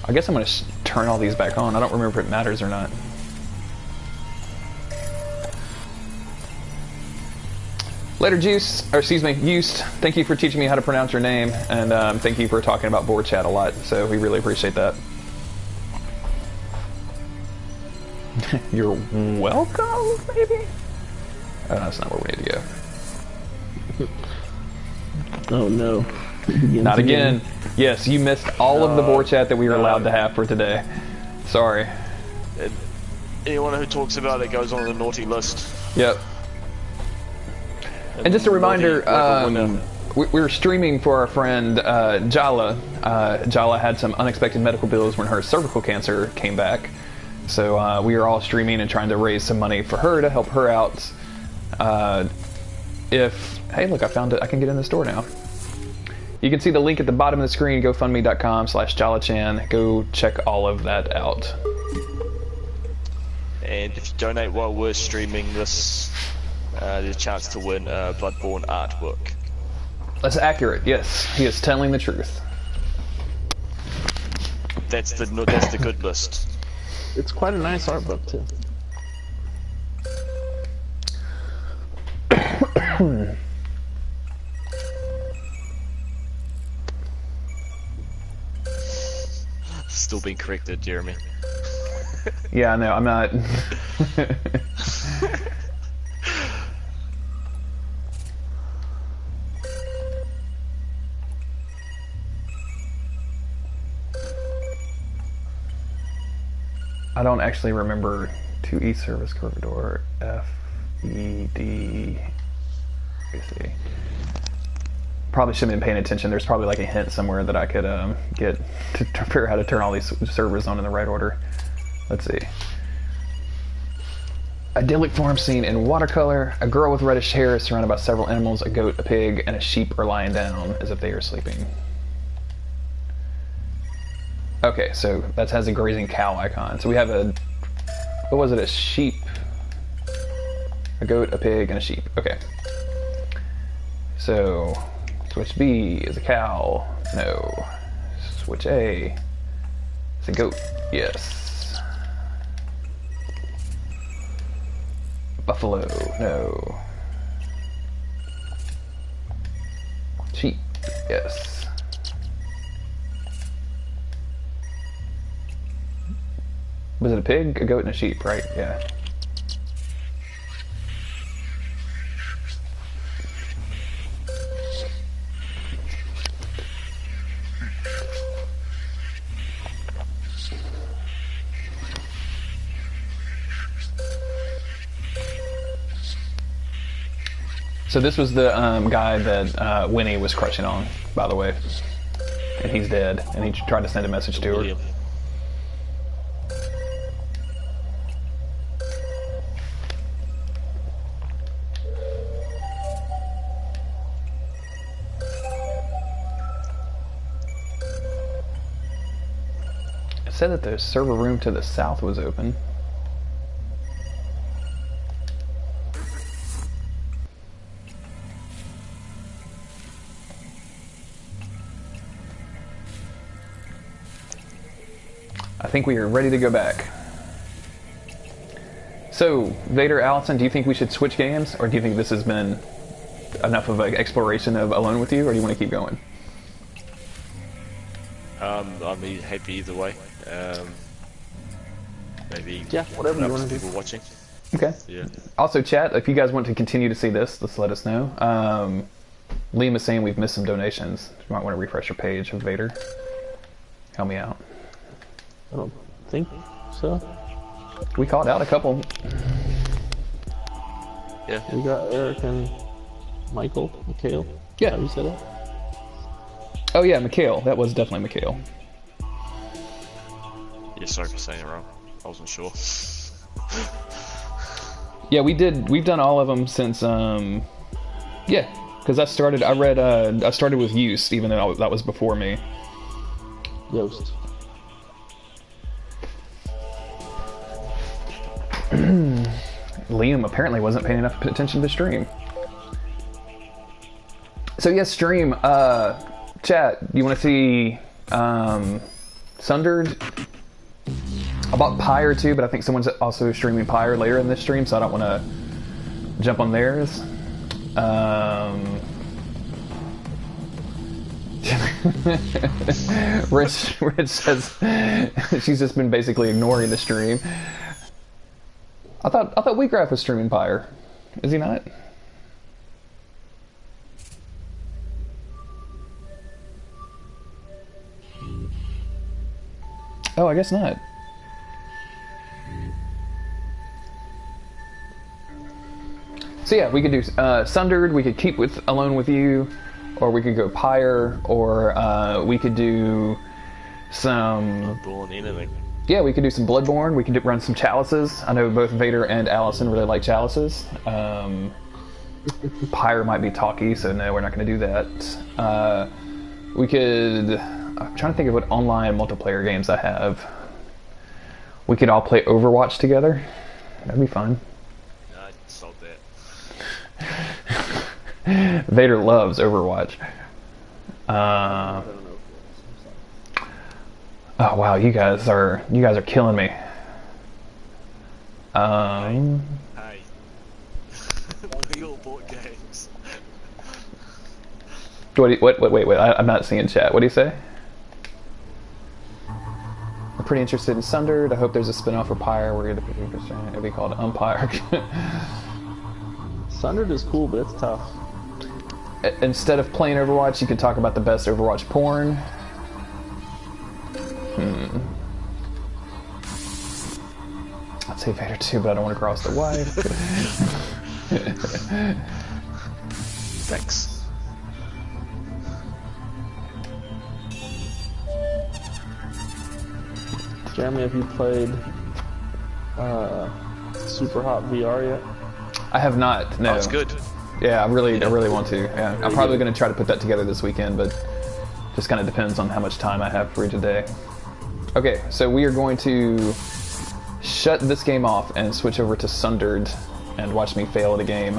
I guess I'm going to turn all these back on. I don't remember if it matters or not. Later, Juice, or excuse me, Used. Thank you for teaching me how to pronounce your name, and thank you for talking about board chat a lot. So we really appreciate that. You're welcome, maybe? Oh, no, that's not where we need to go. Oh no. Not again. Yes, you missed all of the board chat that we were allowed to have for today. Sorry. Anyone who talks about it goes on the naughty list. Yep. And just a reminder, we're streaming for our friend Jala. Jala had some unexpected medical bills when her cervical cancer came back. So we are all streaming and trying to raise some money for her to help her out. Hey, look, I found it. I can get in the store now. You can see the link at the bottom of the screen, gofundme.com/Jala-chan. Go check all of that out. And if you donate while we're streaming this, there's a chance to win a Bloodborne artwork. That's accurate, yes. He is telling the truth. That's the good list. It's quite a nice art book too. Still being corrected, Jeremy. Yeah, I know. I'm not. I don't actually remember 2E service corridor F E D. Let me see. Probably shouldn't have been paying attention. There's probably like a hint somewhere that I could get to figure out how to turn all these servers on in the right order. Let's see. Idyllic farm scene in watercolor. A girl with reddish hair is surrounded by several animals. A goat, a pig, and a sheep are lying down as if they are sleeping. Okay, so that has a grazing cow icon. So we have a, what was it, a sheep, a goat, a pig, and a sheep. Okay. So, switch B is a cow. No. Switch A is a goat. Yes. Buffalo. No. Sheep. Yes. Was it a pig, a goat, and a sheep, right? Yeah. So this was the guy that Winnie was crushing on, by the way. And he's dead, and he tried to send a message to her. It said that the server room to the south was open. I think we are ready to go back. So, Vader, Allison, do you think we should switch games, or do you think this has been enough of an exploration of Alone with You, or do you want to keep going? I'd be happy either way. Maybe Yeah, whatever you want to do. people watching. Okay. Yeah. Also, chat, if you guys want to continue to see this, let's let us know. Liam is saying we've missed some donations. You might want to refresh your page of Vader. Help me out. I don't think so. We called out a couple. Yeah. We got Eric and Mikhail. Yeah. How you said it? Oh yeah, Mikhail. That was definitely Mikhail. Yeah, sorry for saying it wrong. I wasn't sure. Yeah, we've done all of them since, yeah, because I started with Use, even though that was before me. Yoast. Liam apparently wasn't paying enough attention to stream. So yes, stream, chat, you want to see, Sundered? I bought Pyre too, but I think someone's also streaming Pyre later in this stream, so I don't want to jump on theirs. Rich says she's just been basically ignoring the stream. I thought Wheatgraph was streaming Pyre. Is he not? Oh, I guess not. So yeah, we could do Sundered, we could keep with Alone with You, or we could go Pyre, or we could do some... Bloodborne, anything. Yeah, we could do some Bloodborne, we could run some Chalices. I know both Vader and Allison really like Chalices. Pyre might be talky, so no, we're not going to do that. We could... I'm trying to think of what online multiplayer games I have. We could all play Overwatch together. That'd be fun. I sold that. Vader loves Overwatch. Oh wow, you guys are killing me. Hey. We all bought games. Wait, I'm not seeing chat. What do you say? I'm pretty interested in Sundered. I hope there's a spin-off for Pyre where you're the 50%. It'll be called Umpire. Sundered is cool, but it's tough. Instead of playing Overwatch, you can talk about the best Overwatch porn. I'd say Vader too, but I don't want to cross the wife. Thanks. Jeremy, have you played Super Hot VR yet? I have not. No. Oh, it's good. Yeah, I really want to. Yeah, I'm probably going to try to put that together this weekend, but just kind of depends on how much time I have for each day. Okay, so we are going to shut this game off and switch over to Sundered and watch me fail at a game.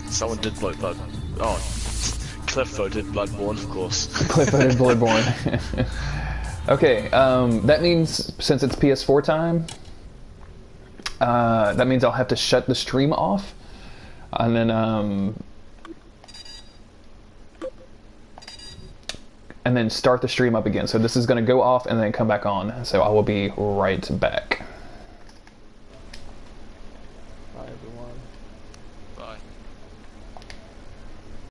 Someone did Bloodborne. Oh, Cliff voted Bloodborne, of course. Cliff voted Bloodborne. Okay, that means since it's PS4 time, that means I'll have to shut the stream off, and then start the stream up again. So this is going to go off and then come back on. So I will be right back.